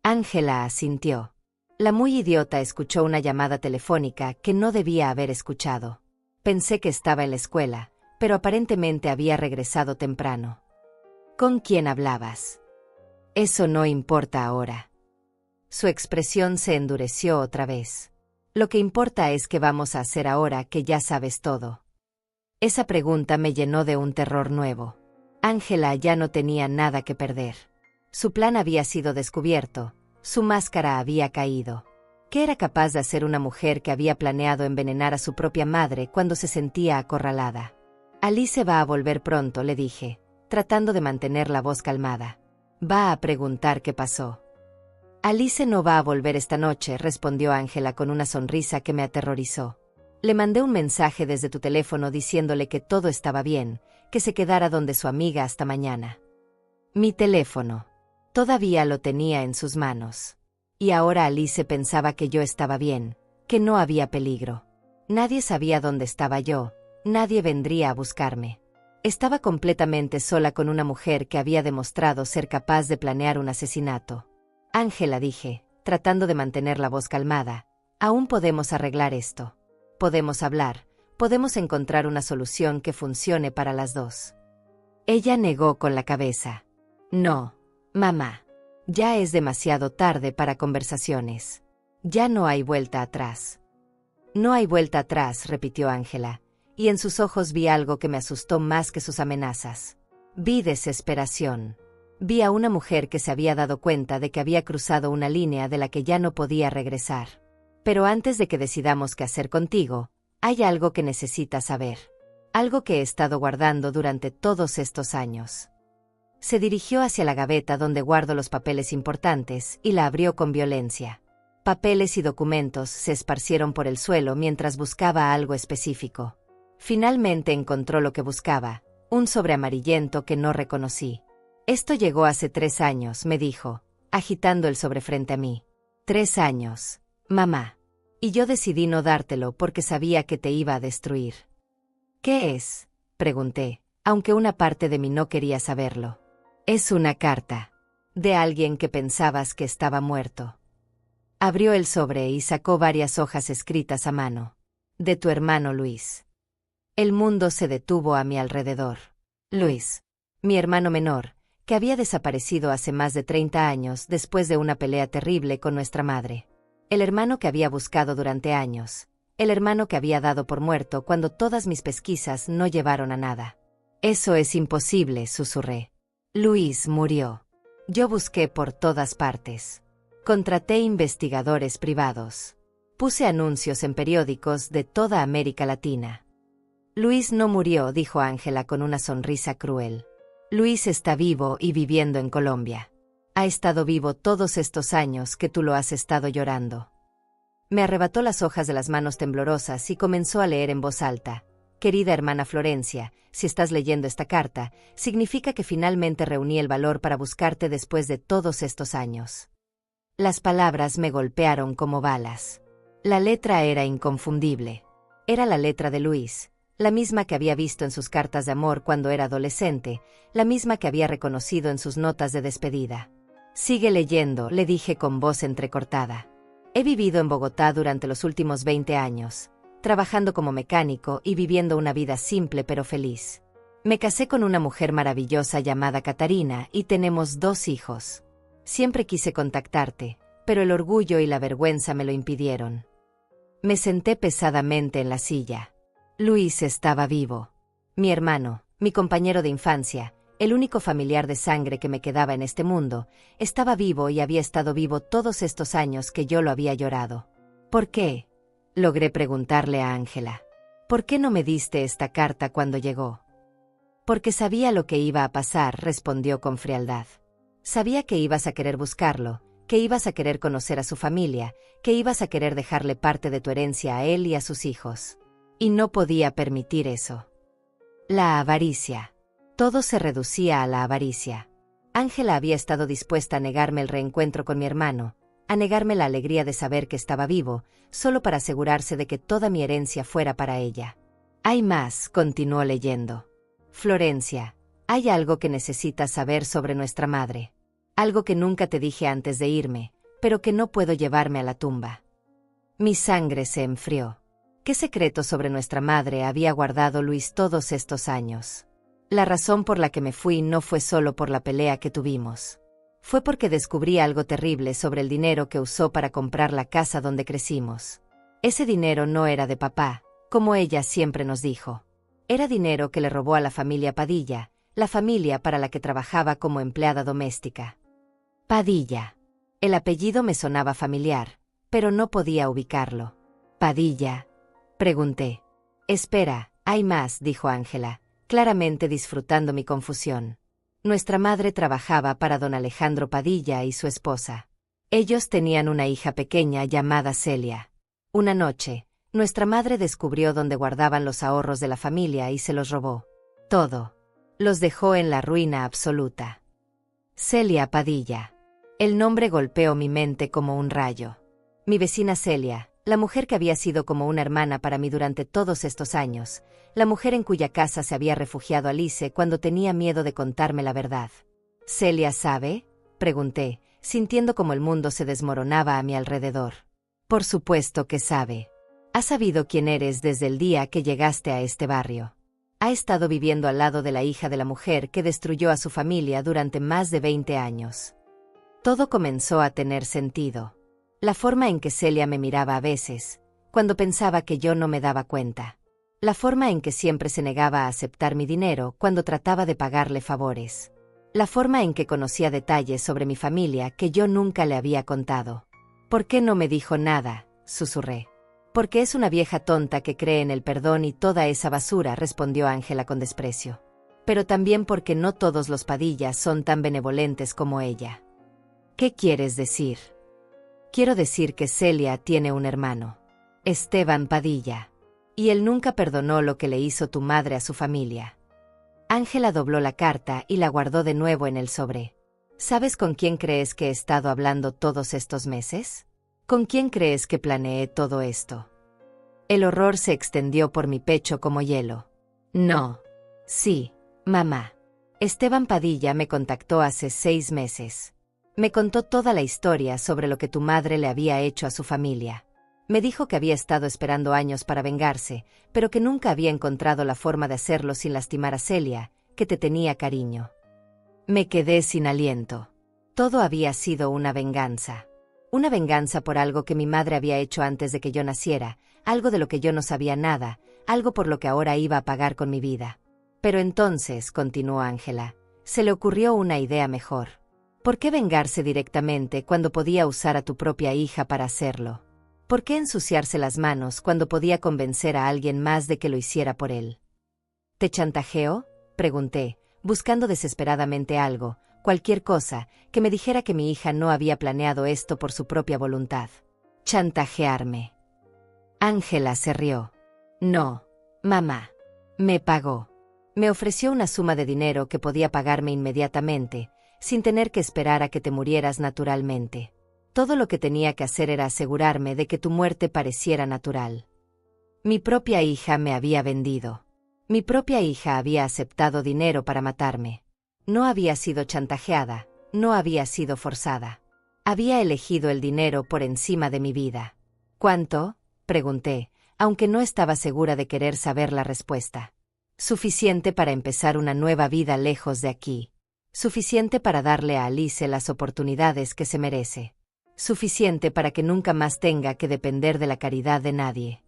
Ángela asintió. La muy idiota escuchó una llamada telefónica que no debía haber escuchado. Pensé que estaba en la escuela, pero aparentemente había regresado temprano. ¿Con quién hablabas? Eso no importa ahora. Su expresión se endureció otra vez. Lo que importa es qué vamos a hacer ahora que ya sabes todo. Esa pregunta me llenó de un terror nuevo. Ángela ya no tenía nada que perder. Su plan había sido descubierto, su máscara había caído. ¿Qué era capaz de hacer una mujer que había planeado envenenar a su propia madre cuando se sentía acorralada? Alice va a volver pronto, le dije, tratando de mantener la voz calmada. Va a preguntar qué pasó. Alice no va a volver esta noche, respondió Ángela con una sonrisa que me aterrorizó. Le mandé un mensaje desde tu teléfono diciéndole que todo estaba bien, que se quedara donde su amiga hasta mañana. Mi teléfono. Todavía lo tenía en sus manos. Y ahora Alice pensaba que yo estaba bien, que no había peligro. Nadie sabía dónde estaba yo, nadie vendría a buscarme. Estaba completamente sola con una mujer que había demostrado ser capaz de planear un asesinato. Ángela, dije, tratando de mantener la voz calmada, aún podemos arreglar esto. Podemos hablar, podemos encontrar una solución que funcione para las dos. Ella negó con la cabeza. No, mamá. Ya es demasiado tarde para conversaciones. Ya no hay vuelta atrás. No hay vuelta atrás, repitió Ángela, y en sus ojos vi algo que me asustó más que sus amenazas. Vi desesperación. Vi a una mujer que se había dado cuenta de que había cruzado una línea de la que ya no podía regresar. Pero antes de que decidamos qué hacer contigo, hay algo que necesitas saber. Algo que he estado guardando durante todos estos años. Se dirigió hacia la gaveta donde guardo los papeles importantes y la abrió con violencia. Papeles y documentos se esparcieron por el suelo mientras buscaba algo específico. Finalmente encontró lo que buscaba, un sobre amarillento que no reconocí. Esto llegó hace 3 años, me dijo, agitando el sobre frente a mí. 3 años, mamá. Y yo decidí no dártelo porque sabía que te iba a destruir. ¿Qué es?, pregunté, aunque una parte de mí no quería saberlo. Es una carta. De alguien que pensabas que estaba muerto. Abrió el sobre y sacó varias hojas escritas a mano. De tu hermano Luis. El mundo se detuvo a mi alrededor. Luis, mi hermano menor, que había desaparecido hace más de 30 años después de una pelea terrible con nuestra madre. El hermano que había buscado durante años. El hermano que había dado por muerto cuando todas mis pesquisas no llevaron a nada. Eso es imposible, susurré. Luis murió. Yo busqué por todas partes. Contraté investigadores privados. Puse anuncios en periódicos de toda América Latina. Luis no murió, dijo Ángela con una sonrisa cruel. Luis está vivo y viviendo en Colombia. Ha estado vivo todos estos años que tú lo has estado llorando. Me arrebató las hojas de las manos temblorosas y comenzó a leer en voz alta. Querida hermana Florencia, si estás leyendo esta carta, significa que finalmente reuní el valor para buscarte después de todos estos años. Las palabras me golpearon como balas. La letra era inconfundible. Era la letra de Luis, la misma que había visto en sus cartas de amor cuando era adolescente, la misma que había reconocido en sus notas de despedida. Sigue leyendo, le dije con voz entrecortada. He vivido en Bogotá durante los últimos 20 años, trabajando como mecánico y viviendo una vida simple pero feliz. Me casé con una mujer maravillosa llamada Catarina y tenemos 2 hijos. Siempre quise contactarte, pero el orgullo y la vergüenza me lo impidieron. Me senté pesadamente en la silla. Luis estaba vivo. Mi hermano, mi compañero de infancia, el único familiar de sangre que me quedaba en este mundo, estaba vivo y había estado vivo todos estos años que yo lo había llorado. ¿Por qué?, logré preguntarle a Ángela. ¿Por qué no me diste esta carta cuando llegó? Porque sabía lo que iba a pasar, respondió con frialdad. Sabía que ibas a querer buscarlo, que ibas a querer conocer a su familia, que ibas a querer dejarle parte de tu herencia a él y a sus hijos. Y no podía permitir eso. La avaricia. Todo se reducía a la avaricia. Ángela había estado dispuesta a negarme el reencuentro con mi hermano, a negarme la alegría de saber que estaba vivo, solo para asegurarse de que toda mi herencia fuera para ella. Hay más, continuó leyendo. Florencia, Hay algo que necesitas saber sobre nuestra madre. Algo que nunca te dije antes de irme, pero que no puedo llevarme a la tumba. Mi sangre se enfrió. ¿Qué secreto sobre nuestra madre había guardado Luis todos estos años? La razón por la que me fui no fue solo por la pelea que tuvimos. Fue porque descubrí algo terrible sobre el dinero que usó para comprar la casa donde crecimos. Ese dinero no era de papá, como ella siempre nos dijo. Era dinero que le robó a la familia Padilla, la familia para la que trabajaba como empleada doméstica. Padilla. El apellido me sonaba familiar, pero no podía ubicarlo. ¿Padilla? Pregunté. Espera, hay más, dijo Ángela, claramente disfrutando mi confusión. Nuestra madre trabajaba para don Alejandro Padilla y su esposa. Ellos tenían una hija pequeña llamada Celia. Una noche, nuestra madre descubrió dónde guardaban los ahorros de la familia y se los robó. Todo. Los dejó en la ruina absoluta. Celia Padilla. El nombre golpeó mi mente como un rayo. Mi vecina Celia, la mujer que había sido como una hermana para mí durante todos estos años, la mujer en cuya casa se había refugiado Alice cuando tenía miedo de contarme la verdad. ¿Celia sabe?, pregunté, sintiendo como el mundo se desmoronaba a mi alrededor. Por supuesto que sabe. Ha sabido quién eres desde el día que llegaste a este barrio. Ha estado viviendo al lado de la hija de la mujer que destruyó a su familia durante más de 20 años. Todo comenzó a tener sentido. La forma en que Celia me miraba a veces, cuando pensaba que yo no me daba cuenta. La forma en que siempre se negaba a aceptar mi dinero cuando trataba de pagarle favores. La forma en que conocía detalles sobre mi familia que yo nunca le había contado. ¿Por qué no me dijo nada?, susurré. Porque es una vieja tonta que cree en el perdón y toda esa basura, respondió Ángela con desprecio. Pero también porque no todos los Padillas son tan benevolentes como ella. ¿Qué quieres decir? Quiero decir que Celia tiene un hermano, Esteban Padilla. Y él nunca perdonó lo que le hizo tu madre a su familia. Ángela dobló la carta y la guardó de nuevo en el sobre. ¿Sabes con quién crees que he estado hablando todos estos meses? ¿Con quién crees que planeé todo esto? El horror se extendió por mi pecho como hielo. No. Sí, mamá. Esteban Padilla me contactó hace 6 meses. Me contó toda la historia sobre lo que tu madre le había hecho a su familia. Me dijo que había estado esperando años para vengarse, pero que nunca había encontrado la forma de hacerlo sin lastimar a Celia, que te tenía cariño. Me quedé sin aliento. Todo había sido una venganza. Una venganza por algo que mi madre había hecho antes de que yo naciera, algo de lo que yo no sabía nada, algo por lo que ahora iba a pagar con mi vida. Pero entonces, continuó Ángela, se le ocurrió una idea mejor. ¿Por qué vengarse directamente cuando podía usar a tu propia hija para hacerlo? ¿Por qué ensuciarse las manos cuando podía convencer a alguien más de que lo hiciera por él? ¿Te chantajeó?, pregunté, buscando desesperadamente algo, cualquier cosa, que me dijera que mi hija no había planeado esto por su propia voluntad. ¿Chantajearme? Ángela se rió. No, mamá. Me pagó. Me ofreció una suma de dinero que podía pagarme inmediatamente, sin tener que esperar a que te murieras naturalmente. Todo lo que tenía que hacer era asegurarme de que tu muerte pareciera natural. Mi propia hija me había vendido. Mi propia hija había aceptado dinero para matarme. No había sido chantajeada, no había sido forzada. Había elegido el dinero por encima de mi vida. ¿Cuánto?, pregunté, aunque no estaba segura de querer saber la respuesta. Suficiente para empezar una nueva vida lejos de aquí. Suficiente para darle a Alice las oportunidades que se merece. Suficiente para que nunca más tenga que depender de la caridad de nadie.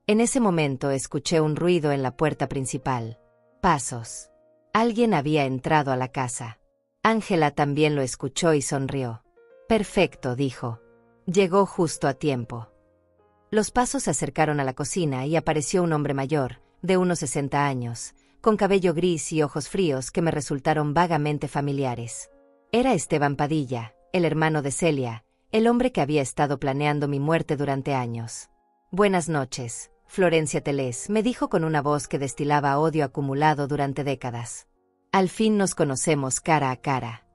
En ese momento escuché un ruido en la puerta principal. Pasos. Alguien había entrado a la casa. Ángela también lo escuchó y sonrió. Perfecto, dijo. Llegó justo a tiempo. Los pasos se acercaron a la cocina y apareció un hombre mayor, de unos 60 años, con cabello gris y ojos fríos que me resultaron vagamente familiares. Era Esteban Padilla, el hermano de Celia, el hombre que había estado planeando mi muerte durante años. Buenas noches, Florencia Telés, me dijo con una voz que destilaba odio acumulado durante décadas. Al fin nos conocemos cara a cara.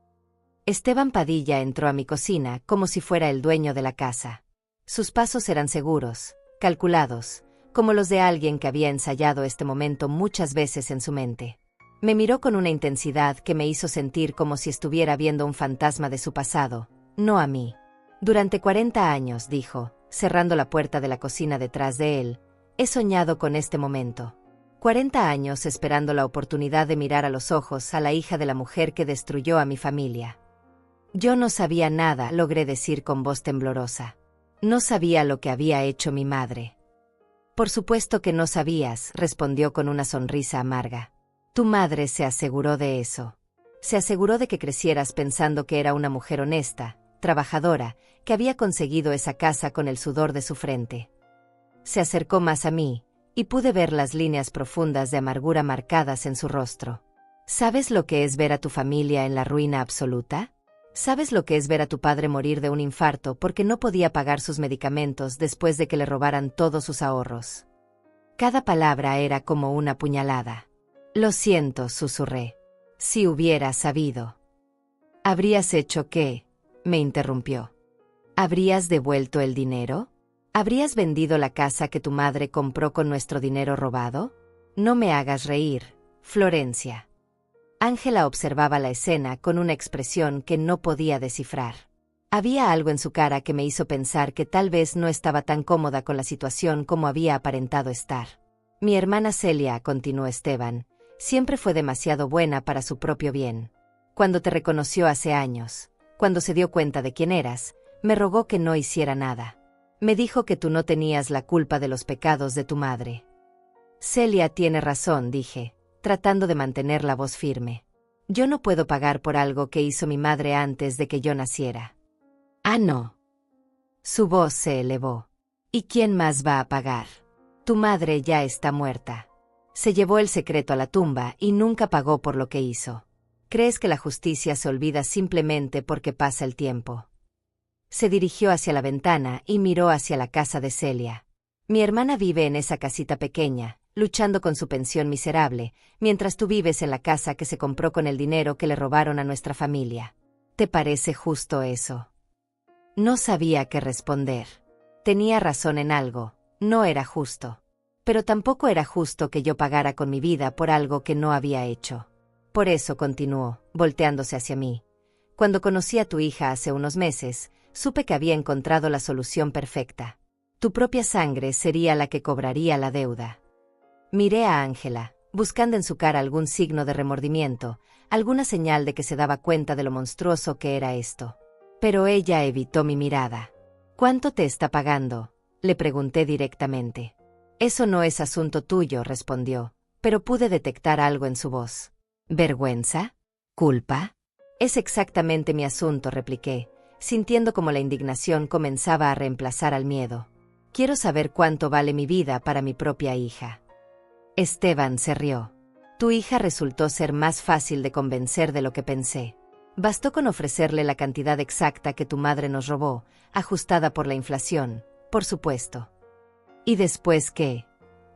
Esteban Padilla entró a mi cocina como si fuera el dueño de la casa. Sus pasos eran seguros, calculados, como los de alguien que había ensayado este momento muchas veces en su mente. Me miró con una intensidad que me hizo sentir como si estuviera viendo un fantasma de su pasado, no a mí. Durante 40 años, dijo, cerrando la puerta de la cocina detrás de él, he soñado con este momento. 40 años esperando la oportunidad de mirar a los ojos a la hija de la mujer que destruyó a mi familia. Yo no sabía nada, logré decir con voz temblorosa. No sabía lo que había hecho mi madre. Por supuesto que no sabías, respondió con una sonrisa amarga. Tu madre se aseguró de eso. Se aseguró de que crecieras pensando que era una mujer honesta, trabajadora, que había conseguido esa casa con el sudor de su frente. Se acercó más a mí, y pude ver las líneas profundas de amargura marcadas en su rostro. ¿Sabes lo que es ver a tu familia en la ruina absoluta? ¿Sabes lo que es ver a tu padre morir de un infarto porque no podía pagar sus medicamentos después de que le robaran todos sus ahorros? Cada palabra era como una puñalada. Lo siento, susurré. Si hubiera sabido. ¿Habrías hecho qué? Me interrumpió. ¿Habrías devuelto el dinero? ¿Habrías vendido la casa que tu madre compró con nuestro dinero robado? No me hagas reír, Florencia. Ángela observaba la escena con una expresión que no podía descifrar. Había algo en su cara que me hizo pensar que tal vez no estaba tan cómoda con la situación como había aparentado estar. Mi hermana Celia, continuó Esteban, siempre fue demasiado buena para su propio bien. Cuando te reconoció hace años, cuando se dio cuenta de quién eras, me rogó que no hiciera nada. Me dijo que tú no tenías la culpa de los pecados de tu madre. Celia tiene razón, dije, tratando de mantener la voz firme. Yo no puedo pagar por algo que hizo mi madre antes de que yo naciera. Ah, no. Su voz se elevó. ¿Y quién más va a pagar? Tu madre ya está muerta. Se llevó el secreto a la tumba y nunca pagó por lo que hizo. ¿Crees que la justicia se olvida simplemente porque pasa el tiempo? Se dirigió hacia la ventana y miró hacia la casa de Celia. Mi hermana vive en esa casita pequeña, luchando con su pensión miserable, mientras tú vives en la casa que se compró con el dinero que le robaron a nuestra familia. ¿Te parece justo eso? No sabía qué responder. Tenía razón en algo, no era justo. Pero tampoco era justo que yo pagara con mi vida por algo que no había hecho. Por eso continuó, volteándose hacia mí. Cuando conocí a tu hija hace unos meses, supe que había encontrado la solución perfecta. Tu propia sangre sería la que cobraría la deuda. Miré a Ángela, buscando en su cara algún signo de remordimiento, alguna señal de que se daba cuenta de lo monstruoso que era esto. Pero ella evitó mi mirada. ¿Cuánto te está pagando?, le pregunté directamente. Eso no es asunto tuyo, respondió, pero pude detectar algo en su voz. ¿Vergüenza? ¿Culpa? Es exactamente mi asunto, repliqué, sintiendo como la indignación comenzaba a reemplazar al miedo. Quiero saber cuánto vale mi vida para mi propia hija. Esteban se rió. Tu hija resultó ser más fácil de convencer de lo que pensé. Bastó con ofrecerle la cantidad exacta que tu madre nos robó, ajustada por la inflación, por supuesto. ¿Y después qué?,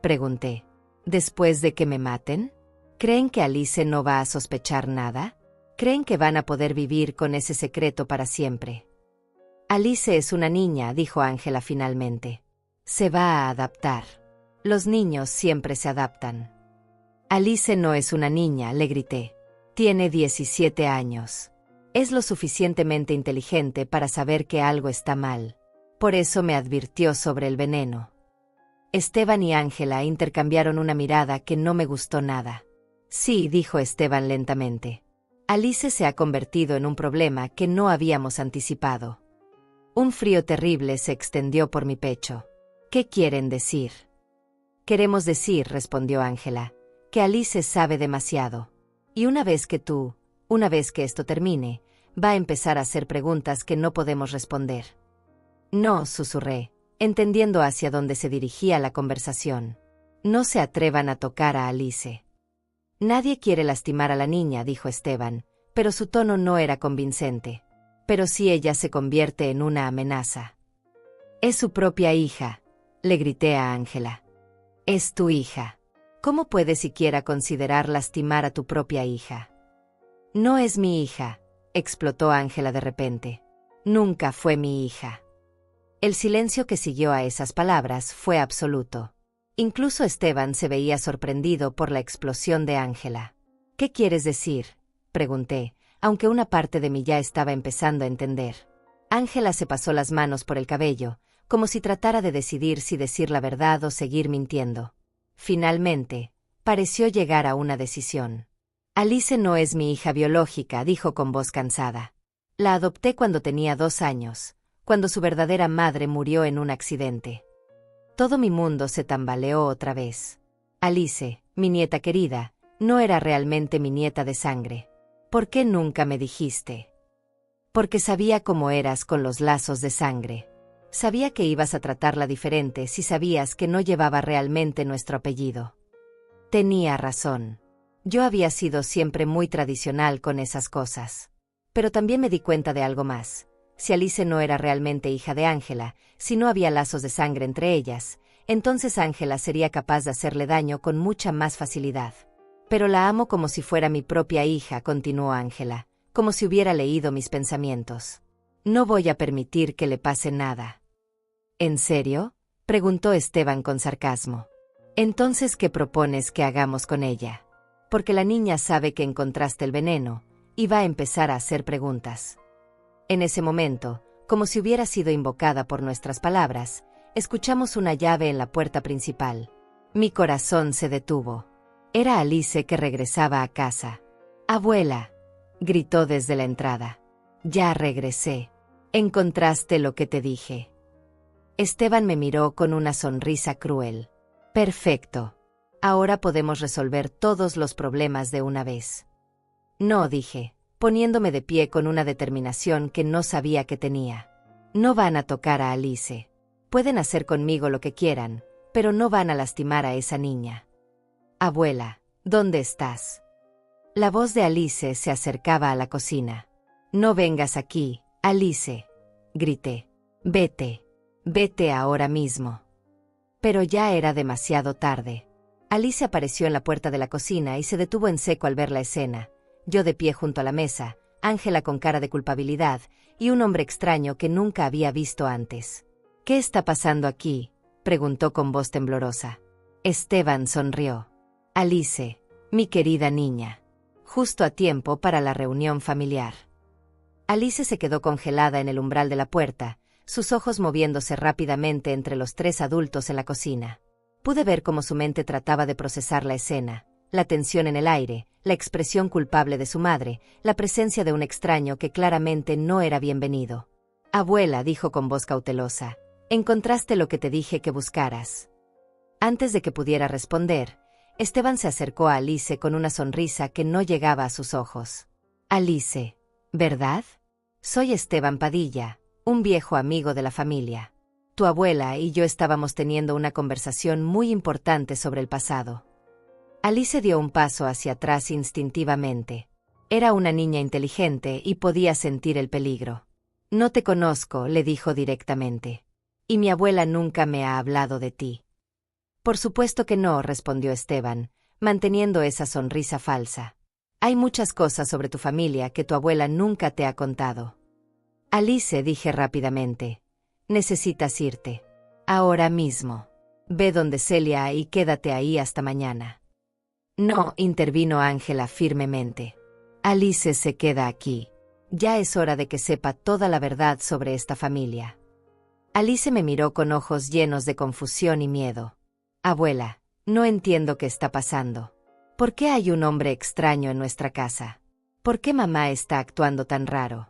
pregunté. ¿Después de que me maten? ¿Creen que Alice no va a sospechar nada? ¿Creen que van a poder vivir con ese secreto para siempre? Alice es una niña, dijo Ángela finalmente. Se va a adaptar. Los niños siempre se adaptan. Alice no es una niña, le grité. Tiene 17 años. Es lo suficientemente inteligente para saber que algo está mal. Por eso me advirtió sobre el veneno. Esteban y Ángela intercambiaron una mirada que no me gustó nada. Sí, dijo Esteban lentamente. Alice se ha convertido en un problema que no habíamos anticipado. Un frío terrible se extendió por mi pecho. ¿Qué quieren decir? Queremos decir, respondió Ángela, que Alice sabe demasiado. Y una vez que esto termine, va a empezar a hacer preguntas que no podemos responder. No, susurré, entendiendo hacia dónde se dirigía la conversación. No se atrevan a tocar a Alice. Nadie quiere lastimar a la niña, dijo Esteban, pero su tono no era convincente. Pero si ella se convierte en una amenaza. Es su propia hija, le grité a Ángela. Es tu hija. ¿Cómo puedes siquiera considerar lastimar a tu propia hija? No es mi hija, explotó Ángela de repente. Nunca fue mi hija. El silencio que siguió a esas palabras fue absoluto. Incluso Esteban se veía sorprendido por la explosión de Ángela. ¿Qué quieres decir?, pregunté, aunque una parte de mí ya estaba empezando a entender. Ángela se pasó las manos por el cabello, como si tratara de decidir si decir la verdad o seguir mintiendo. Finalmente, pareció llegar a una decisión. Alice no es mi hija biológica, dijo con voz cansada. La adopté cuando tenía 2 años, cuando su verdadera madre murió en un accidente. Todo mi mundo se tambaleó otra vez. Alice, mi nieta querida, no era realmente mi nieta de sangre. ¿Por qué nunca me dijiste? Porque sabía cómo eras con los lazos de sangre. Sabía que ibas a tratarla diferente si sabías que no llevaba realmente nuestro apellido. Tenía razón. Yo había sido siempre muy tradicional con esas cosas. Pero también me di cuenta de algo más. Si Alice no era realmente hija de Ángela, si no había lazos de sangre entre ellas, entonces Ángela sería capaz de hacerle daño con mucha más facilidad. Pero la amo como si fuera mi propia hija, continuó Ángela, como si hubiera leído mis pensamientos. No voy a permitir que le pase nada. ¿En serio?, preguntó Esteban con sarcasmo. Entonces, ¿qué propones que hagamos con ella? Porque la niña sabe que encontraste el veneno, y va a empezar a hacer preguntas. En ese momento, como si hubiera sido invocada por nuestras palabras, escuchamos una llave en la puerta principal. Mi corazón se detuvo. Era Alice que regresaba a casa. «Abuela», gritó desde la entrada. «Ya regresé. ¿Encontraste lo que te dije?» Esteban me miró con una sonrisa cruel. «Perfecto. Ahora podemos resolver todos los problemas de una vez». «No», dije, poniéndome de pie con una determinación que no sabía que tenía. «No van a tocar a Alice. Pueden hacer conmigo lo que quieran, pero no van a lastimar a esa niña». «Abuela, ¿dónde estás?» La voz de Alice se acercaba a la cocina. «No vengas aquí, Alice», grité. «Vete. Vete ahora mismo». Pero ya era demasiado tarde. Alice apareció en la puerta de la cocina y se detuvo en seco al ver la escena. Yo de pie junto a la mesa, Ángela con cara de culpabilidad, y un hombre extraño que nunca había visto antes. «¿Qué está pasando aquí?», preguntó con voz temblorosa. Esteban sonrió. «Alice, mi querida niña. Justo a tiempo para la reunión familiar». Alice se quedó congelada en el umbral de la puerta, sus ojos moviéndose rápidamente entre los 3 adultos en la cocina. Pude ver cómo su mente trataba de procesar la escena, la tensión en el aire, la expresión culpable de su madre, la presencia de un extraño que claramente no era bienvenido. «Abuela», dijo con voz cautelosa, «encontraste lo que te dije que buscaras». Antes de que pudiera responder, Esteban se acercó a Alice con una sonrisa que no llegaba a sus ojos. «Alice, ¿verdad? Soy Esteban Padilla, un viejo amigo de la familia. Tu abuela y yo estábamos teniendo una conversación muy importante sobre el pasado». Alice dio un paso hacia atrás instintivamente. Era una niña inteligente y podía sentir el peligro. «No te conozco», le dijo directamente. «Y mi abuela nunca me ha hablado de ti». «Por supuesto que no», respondió Esteban, manteniendo esa sonrisa falsa. «Hay muchas cosas sobre tu familia que tu abuela nunca te ha contado». «Alice», dije rápidamente, «necesitas irte. Ahora mismo. Ve donde Celia y quédate ahí hasta mañana». «No», intervino Ángela firmemente. «Alice se queda aquí. Ya es hora de que sepa toda la verdad sobre esta familia». Alice me miró con ojos llenos de confusión y miedo. «Abuela, no entiendo qué está pasando. ¿Por qué hay un hombre extraño en nuestra casa? ¿Por qué mamá está actuando tan raro?»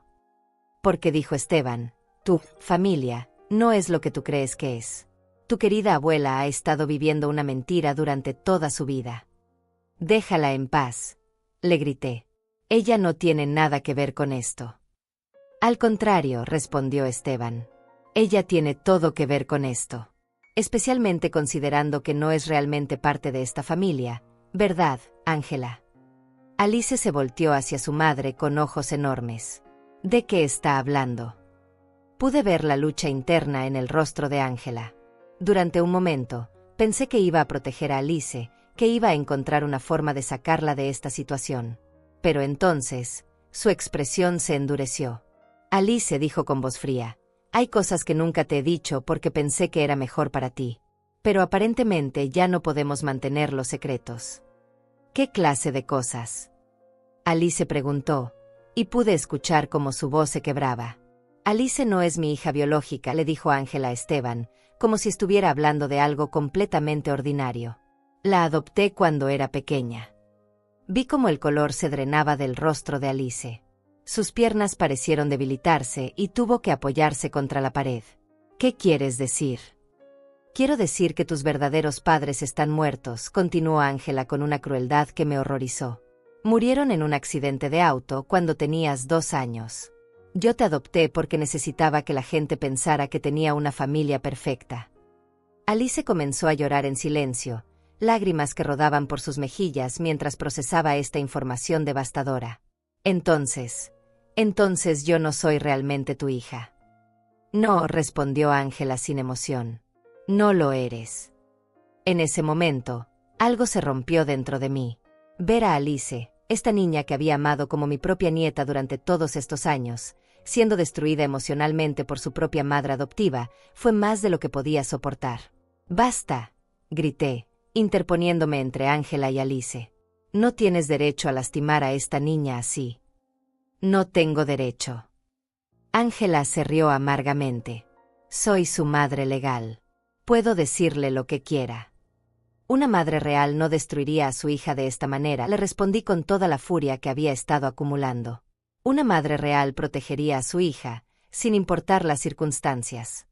«Porque», dijo Esteban, «tu familia no es lo que tú crees que es. Tu querida abuela ha estado viviendo una mentira durante toda su vida». «Déjala en paz», le grité. «Ella no tiene nada que ver con esto». «Al contrario», respondió Esteban. «Ella tiene todo que ver con esto. Especialmente considerando que no es realmente parte de esta familia, ¿verdad, Ángela?» Alice se volteó hacia su madre con ojos enormes. «¿De qué está hablando?» Pude ver la lucha interna en el rostro de Ángela. Durante un momento, pensé que iba a proteger a Alice, que iba a encontrar una forma de sacarla de esta situación. Pero entonces, su expresión se endureció. «Alice», dijo con voz fría, «hay cosas que nunca te he dicho porque pensé que era mejor para ti. Pero aparentemente ya no podemos mantenerlos secretos». «¿Qué clase de cosas?», Alice preguntó, y pude escuchar cómo su voz se quebraba. Alice no es mi hija biológica, le dijo Ángela a Esteban, como si estuviera hablando de algo completamente ordinario. La adopté cuando era pequeña. Vi cómo el color se drenaba del rostro de Alice. Sus piernas parecieron debilitarse y tuvo que apoyarse contra la pared. ¿Qué quieres decir? Quiero decir que tus verdaderos padres están muertos, continuó Ángela con una crueldad que me horrorizó. Murieron en un accidente de auto cuando tenías 2 años. Yo te adopté porque necesitaba que la gente pensara que tenía una familia perfecta. Alice comenzó a llorar en silencio, lágrimas que rodaban por sus mejillas mientras procesaba esta información devastadora. Entonces yo no soy realmente tu hija. No, respondió Ángela sin emoción. No lo eres. En ese momento, algo se rompió dentro de mí. Ver a Alice, esta niña que había amado como mi propia nieta durante todos estos años, siendo destruida emocionalmente por su propia madre adoptiva, fue más de lo que podía soportar. ¡Basta!, grité, interponiéndome entre Ángela y Alice. No tienes derecho a lastimar a esta niña así. No tengo derecho. Ángela se rió amargamente. Soy su madre legal. Puedo decirle lo que quiera. Una madre real no destruiría a su hija de esta manera, le respondí con toda la furia que había estado acumulando. Una madre real protegería a su hija, sin importar las circunstancias.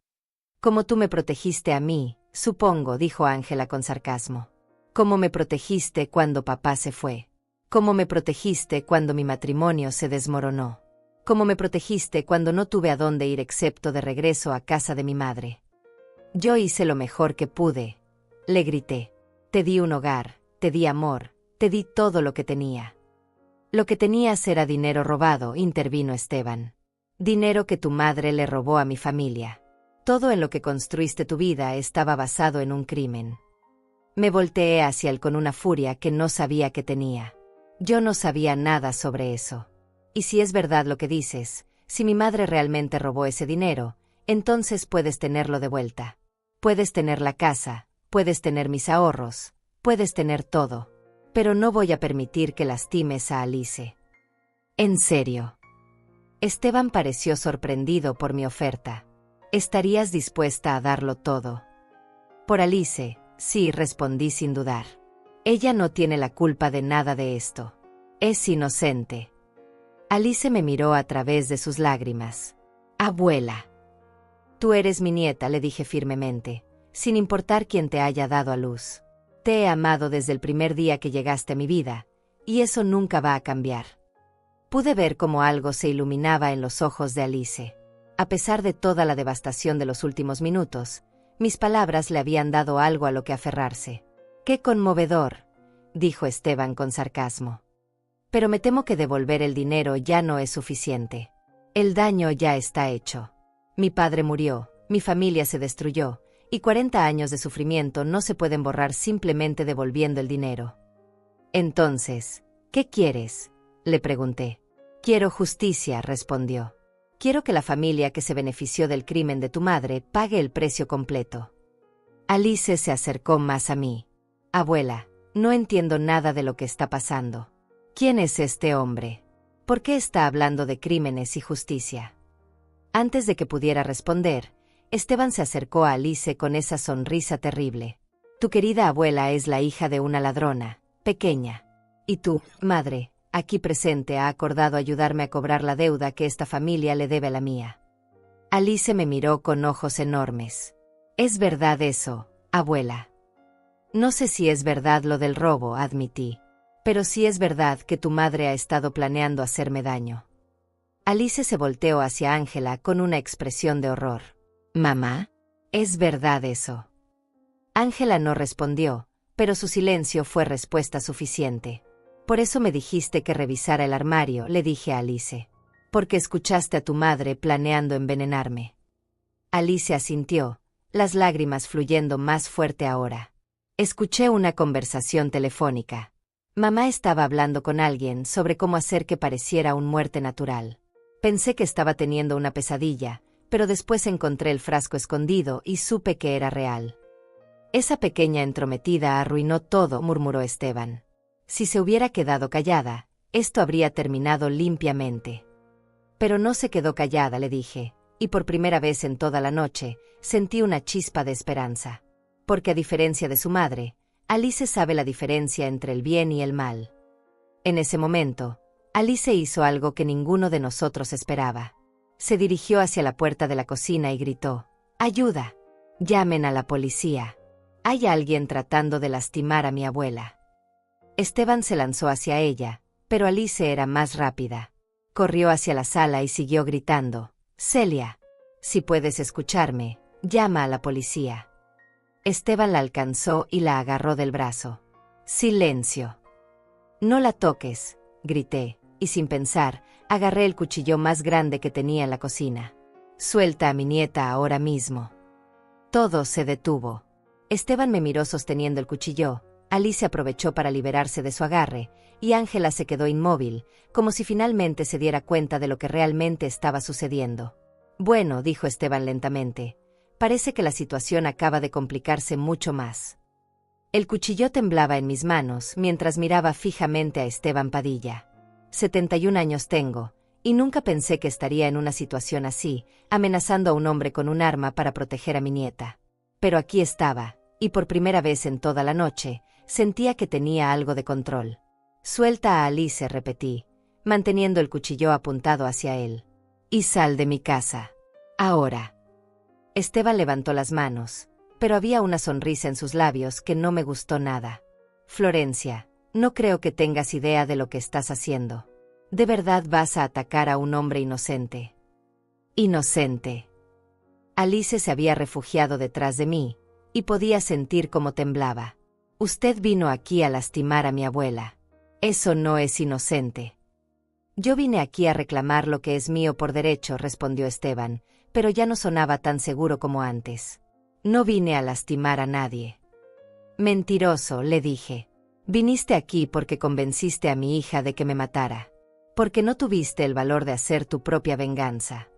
Como tú me protegiste a mí, supongo, dijo Ángela con sarcasmo. Como me protegiste cuando papá se fue. Como me protegiste cuando mi matrimonio se desmoronó. Como me protegiste cuando no tuve a dónde ir excepto de regreso a casa de mi madre. Yo hice lo mejor que pude, le grité. Te di un hogar, te di amor, te di todo lo que tenía. Lo que tenías era dinero robado, intervino Esteban. Dinero que tu madre le robó a mi familia. Todo en lo que construiste tu vida estaba basado en un crimen. Me volteé hacia él con una furia que no sabía que tenía. Yo no sabía nada sobre eso. Y si es verdad lo que dices, si mi madre realmente robó ese dinero, entonces puedes tenerlo de vuelta. Puedes tener la casa, puedes tener mis ahorros, puedes tener todo. Pero no voy a permitir que lastimes a Alice. ¿En serio? Esteban pareció sorprendido por mi oferta. ¿Estarías dispuesta a darlo todo? Por Alice, sí, respondí sin dudar. Ella no tiene la culpa de nada de esto. Es inocente. Alice me miró a través de sus lágrimas. Abuela. Tú eres mi nieta, le dije firmemente, sin importar quién te haya dado a luz. Te he amado desde el primer día que llegaste a mi vida, y eso nunca va a cambiar. Pude ver cómo algo se iluminaba en los ojos de Alice. A pesar de toda la devastación de los últimos minutos, mis palabras le habían dado algo a lo que aferrarse. ¡Qué conmovedor!, dijo Esteban con sarcasmo. Pero me temo que devolver el dinero ya no es suficiente. El daño ya está hecho. Mi padre murió, mi familia se destruyó, y 40 años de sufrimiento no se pueden borrar simplemente devolviendo el dinero. Entonces, ¿qué quieres?, le pregunté. Quiero justicia, respondió. Quiero que la familia que se benefició del crimen de tu madre pague el precio completo. Alice se acercó más a mí. Abuela, no entiendo nada de lo que está pasando. ¿Quién es este hombre? ¿Por qué está hablando de crímenes y justicia? Antes de que pudiera responder, Esteban se acercó a Alice con esa sonrisa terrible. Tu querida abuela es la hija de una ladrona, pequeña. Y tú, madre, aquí presente, ha acordado ayudarme a cobrar la deuda que esta familia le debe a la mía. Alice me miró con ojos enormes. ¿Es verdad eso, abuela? No sé si es verdad lo del robo, admití. Pero sí es verdad que tu madre ha estado planeando hacerme daño. Alice se volteó hacia Ángela con una expresión de horror. ¿Mamá? ¿Es verdad eso? Ángela no respondió, pero su silencio fue respuesta suficiente. Por eso me dijiste que revisara el armario, le dije a Alice. Porque escuchaste a tu madre planeando envenenarme. Alice asintió, las lágrimas fluyendo más fuerte ahora. Escuché una conversación telefónica. Mamá estaba hablando con alguien sobre cómo hacer que pareciera una muerte natural. Pensé que estaba teniendo una pesadilla, pero después encontré el frasco escondido y supe que era real. Esa pequeña entrometida arruinó todo, murmuró Esteban. Si se hubiera quedado callada, esto habría terminado limpiamente. Pero no se quedó callada, le dije, y por primera vez en toda la noche, sentí una chispa de esperanza. Porque a diferencia de su madre, Alice sabe la diferencia entre el bien y el mal. En ese momento, Alice hizo algo que ninguno de nosotros esperaba. Se dirigió hacia la puerta de la cocina y gritó: «¡Ayuda! ¡Llamen a la policía! Hay alguien tratando de lastimar a mi abuela». Esteban se lanzó hacia ella, pero Alice era más rápida. Corrió hacia la sala y siguió gritando: «Celia, si puedes escucharme, llama a la policía». Esteban la alcanzó y la agarró del brazo. «Silencio. No la toques», grité, y sin pensar, agarré el cuchillo más grande que tenía en la cocina. «Suelta a mi nieta ahora mismo». Todo se detuvo. Esteban me miró sosteniendo el cuchillo, Alice aprovechó para liberarse de su agarre, y Ángela se quedó inmóvil, como si finalmente se diera cuenta de lo que realmente estaba sucediendo. «Bueno», dijo Esteban lentamente, «parece que la situación acaba de complicarse mucho más». El cuchillo temblaba en mis manos mientras miraba fijamente a Esteban Padilla. 71 años tengo, y nunca pensé que estaría en una situación así, amenazando a un hombre con un arma para proteger a mi nieta. Pero aquí estaba, y por primera vez en toda la noche, sentía que tenía algo de control. «Suelta a Alice», repetí, manteniendo el cuchillo apuntado hacia él. «Y sal de mi casa. Ahora». Esteban levantó las manos, pero había una sonrisa en sus labios que no me gustó nada. «Florencia, no creo que tengas idea de lo que estás haciendo. ¿De verdad vas a atacar a un hombre inocente?» «Inocente». Alice se había refugiado detrás de mí, y podía sentir cómo temblaba. «Usted vino aquí a lastimar a mi abuela. Eso no es inocente». «Yo vine aquí a reclamar lo que es mío por derecho», respondió Esteban, pero ya no sonaba tan seguro como antes. «No vine a lastimar a nadie». «Mentiroso», le dije. «Viniste aquí porque convenciste a mi hija de que me matara. Porque no tuviste el valor de hacer tu propia venganza».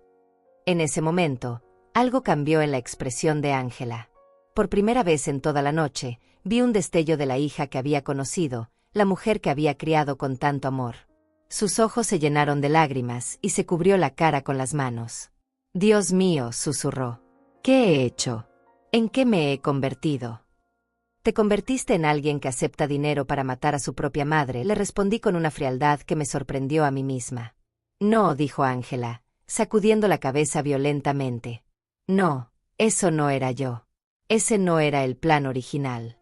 En ese momento, algo cambió en la expresión de Ángela. Por primera vez en toda la noche, vi un destello de la hija que había conocido, la mujer que había criado con tanto amor. Sus ojos se llenaron de lágrimas y se cubrió la cara con las manos. «Dios mío», susurró. «¿Qué he hecho? ¿En qué me he convertido?» «Te convertiste en alguien que acepta dinero para matar a su propia madre», le respondí con una frialdad que me sorprendió a mí misma. «No», dijo Ángela, sacudiendo la cabeza violentamente. «No, eso no era yo. Ese no era el plan original».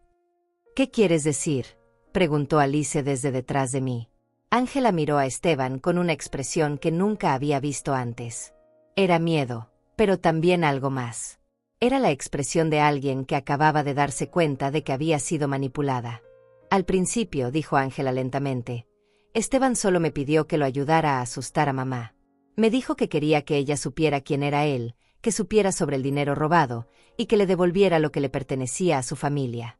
«¿Qué quieres decir?», preguntó Alice desde detrás de mí. Ángela miró a Esteban con una expresión que nunca había visto antes. Era miedo, pero también algo más. Era la expresión de alguien que acababa de darse cuenta de que había sido manipulada. «Al principio», dijo Ángela lentamente, «Esteban solo me pidió que lo ayudara a asustar a mamá. Me dijo que quería que ella supiera quién era él, que supiera sobre el dinero robado, y que le devolviera lo que le pertenecía a su familia».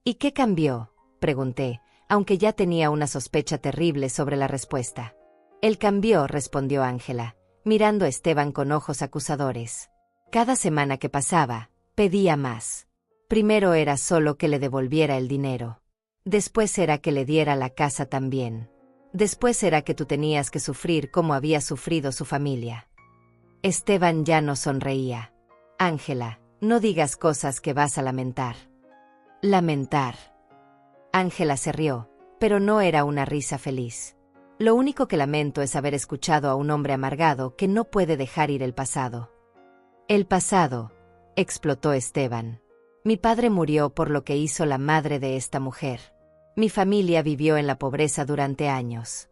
«¿Y qué cambió?», pregunté, aunque ya tenía una sospecha terrible sobre la respuesta. «Él cambió», respondió Ángela, mirando a Esteban con ojos acusadores. «Cada semana que pasaba, pedía más. Primero era solo que le devolviera el dinero. Después era que le diera la casa también. Después era que tú tenías que sufrir como había sufrido su familia». Esteban ya no sonreía. «Ángela, no digas cosas que vas a lamentar». «Lamentar». Ángela se rió, pero no era una risa feliz. «Lo único que lamento es haber escuchado a un hombre amargado que no puede dejar ir el pasado». «El pasado», explotó Esteban. «Mi padre murió por lo que hizo la madre de esta mujer. Mi familia vivió en la pobreza durante años.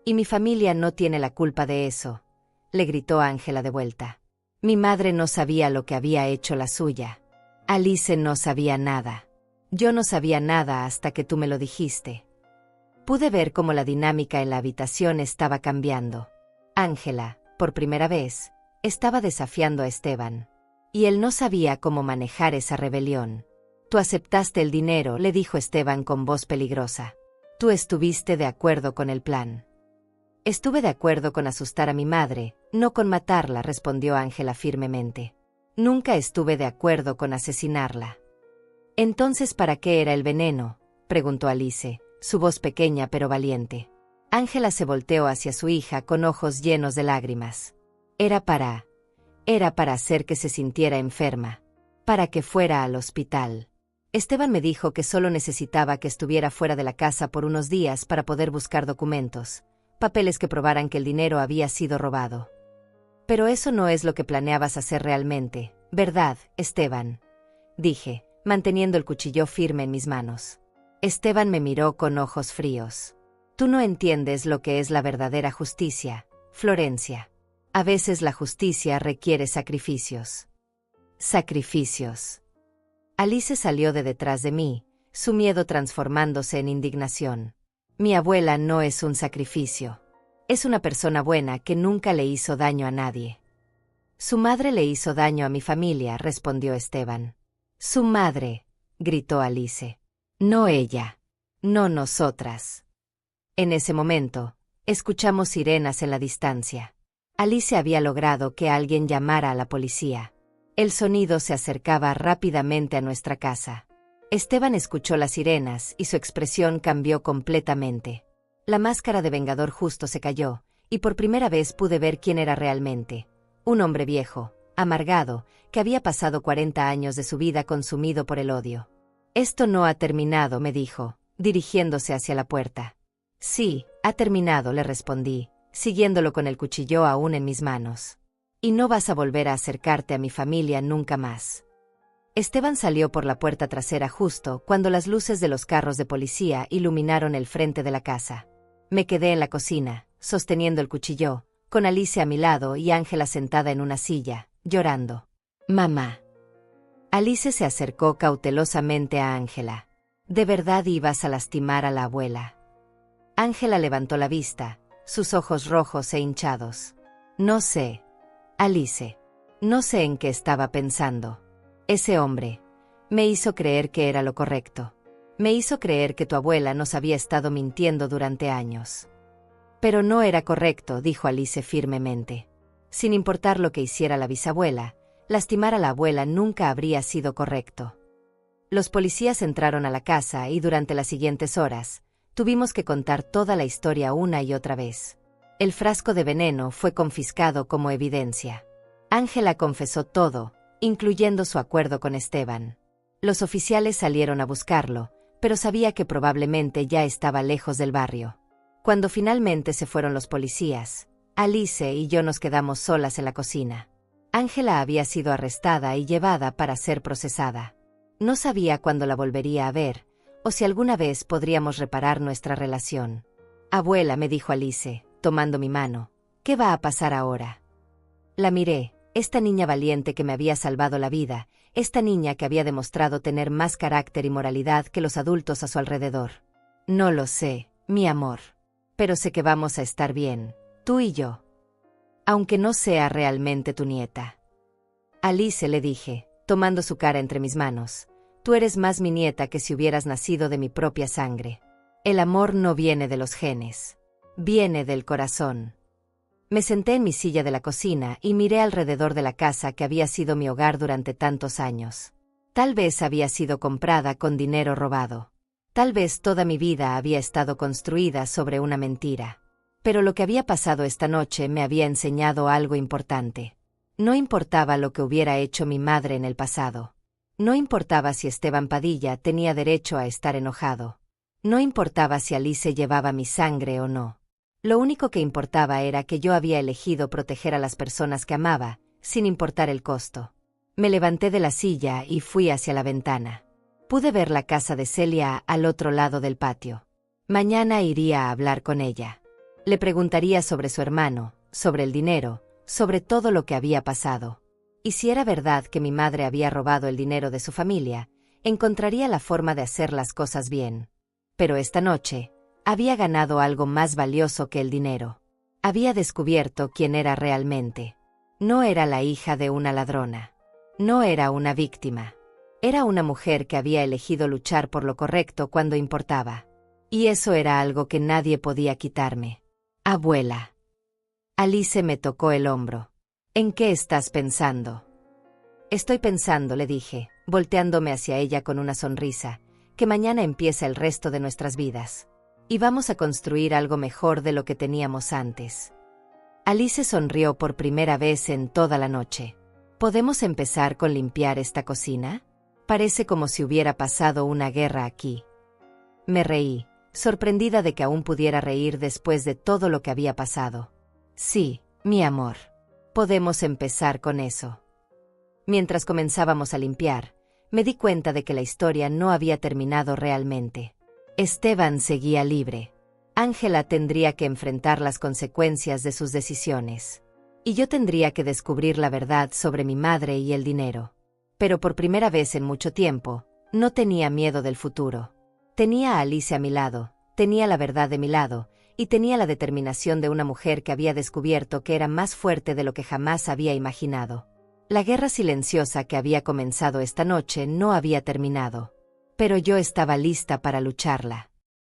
Y mi familia no tiene la culpa de eso», le gritó Ángela de vuelta. «Mi madre no sabía lo que había hecho la suya. Alice no sabía nada. Yo no sabía nada hasta que tú me lo dijiste». Pude ver cómo la dinámica en la habitación estaba cambiando. Ángela, por primera vez, estaba desafiando a Esteban. Y él no sabía cómo manejar esa rebelión. «Tú aceptaste el dinero», le dijo Esteban con voz peligrosa. «Tú estuviste de acuerdo con el plan». «Estuve de acuerdo con asustar a mi madre, no con matarla», respondió Ángela firmemente. «Nunca estuve de acuerdo con asesinarla». «Entonces, ¿para qué era el veneno?», preguntó Alice, su voz pequeña pero valiente. Ángela se volteó hacia su hija con ojos llenos de lágrimas. Era para hacer que se sintiera enferma, para que fuera al hospital. Esteban me dijo que solo necesitaba que estuviera fuera de la casa por unos días para poder buscar documentos, papeles que probaran que el dinero había sido robado. Pero eso no es lo que planeabas hacer realmente, ¿verdad, Esteban? Dije, manteniendo el cuchillo firme en mis manos. Esteban me miró con ojos fríos. Tú no entiendes lo que es la verdadera justicia, Florencia. A veces la justicia requiere sacrificios. Sacrificios. Alice salió de detrás de mí, su miedo transformándose en indignación. Mi abuela no es un sacrificio. Es una persona buena que nunca le hizo daño a nadie. Su madre le hizo daño a mi familia, respondió Esteban. Su madre, gritó Alice. No ella. No nosotras. En ese momento, escuchamos sirenas en la distancia. Alice había logrado que alguien llamara a la policía. El sonido se acercaba rápidamente a nuestra casa. Esteban escuchó las sirenas y su expresión cambió completamente. La máscara de vengador justo se cayó, y por primera vez pude ver quién era realmente. Un hombre viejo, amargado, que había pasado 40 años de su vida consumido por el odio. Esto no ha terminado, me dijo, dirigiéndose hacia la puerta. Sí, ha terminado, le respondí, siguiéndolo con el cuchillo aún en mis manos. Y no vas a volver a acercarte a mi familia nunca más. Esteban salió por la puerta trasera justo cuando las luces de los carros de policía iluminaron el frente de la casa. Me quedé en la cocina, sosteniendo el cuchillo, con Alice a mi lado y Ángela sentada en una silla, llorando. Mamá. Alice se acercó cautelosamente a Ángela. ¿De verdad ibas a lastimar a la abuela? Ángela levantó la vista, sus ojos rojos e hinchados. No sé, Alice. No sé en qué estaba pensando. Ese hombre me hizo creer que era lo correcto. Me hizo creer que tu abuela nos había estado mintiendo durante años. Pero no era correcto, dijo Alice firmemente. Sin importar lo que hiciera la bisabuela, lastimar a la abuela nunca habría sido correcto. Los policías entraron a la casa y durante las siguientes horas, tuvimos que contar toda la historia una y otra vez. El frasco de veneno fue confiscado como evidencia. Ángela confesó todo, incluyendo su acuerdo con Esteban. Los oficiales salieron a buscarlo, pero sabía que probablemente ya estaba lejos del barrio. Cuando finalmente se fueron los policías, Alice y yo nos quedamos solas en la cocina. Ángela había sido arrestada y llevada para ser procesada. No sabía cuándo la volvería a ver, o si alguna vez podríamos reparar nuestra relación. Abuela, me dijo Alice, tomando mi mano, ¿qué va a pasar ahora? La miré, esta niña valiente que me había salvado la vida, esta niña que había demostrado tener más carácter y moralidad que los adultos a su alrededor. No lo sé, mi amor. Pero sé que vamos a estar bien, tú y yo. Aunque no sea realmente tu nieta. Alice, le dije, tomando su cara entre mis manos, tú eres más mi nieta que si hubieras nacido de mi propia sangre. El amor no viene de los genes. Viene del corazón. Me senté en mi silla de la cocina y miré alrededor de la casa que había sido mi hogar durante tantos años. Tal vez había sido comprada con dinero robado. Tal vez toda mi vida había estado construida sobre una mentira. Pero lo que había pasado esta noche me había enseñado algo importante. No importaba lo que hubiera hecho mi madre en el pasado. No importaba si Esteban Padilla tenía derecho a estar enojado. No importaba si Alice llevaba mi sangre o no. Lo único que importaba era que yo había elegido proteger a las personas que amaba, sin importar el costo. Me levanté de la silla y fui hacia la ventana. Pude ver la casa de Celia al otro lado del patio. Mañana iría a hablar con ella. Le preguntaría sobre su hermano, sobre el dinero, sobre todo lo que había pasado. Y si era verdad que mi madre había robado el dinero de su familia, encontraría la forma de hacer las cosas bien. Pero esta noche, había ganado algo más valioso que el dinero. Había descubierto quién era realmente. No era la hija de una ladrona. No era una víctima. Era una mujer que había elegido luchar por lo correcto cuando importaba. Y eso era algo que nadie podía quitarme. Abuela. Alice me tocó el hombro. ¿En qué estás pensando? Estoy pensando, le dije, volteándome hacia ella con una sonrisa, que mañana empieza el resto de nuestras vidas. Y vamos a construir algo mejor de lo que teníamos antes. Alice sonrió por primera vez en toda la noche. ¿Podemos empezar con limpiar esta cocina? Parece como si hubiera pasado una guerra aquí. Me reí, sorprendida de que aún pudiera reír después de todo lo que había pasado. Sí, mi amor. Podemos empezar con eso. Mientras comenzábamos a limpiar, me di cuenta de que la historia no había terminado realmente. Esteban seguía libre. Ángela tendría que enfrentar las consecuencias de sus decisiones. Y yo tendría que descubrir la verdad sobre mi madre y el dinero. Pero por primera vez en mucho tiempo, no tenía miedo del futuro. Tenía a Alice a mi lado, tenía la verdad de mi lado, y tenía la determinación de una mujer que había descubierto que era más fuerte de lo que jamás había imaginado. La guerra silenciosa que había comenzado esta noche no había terminado. Pero yo estaba lista para lucharla.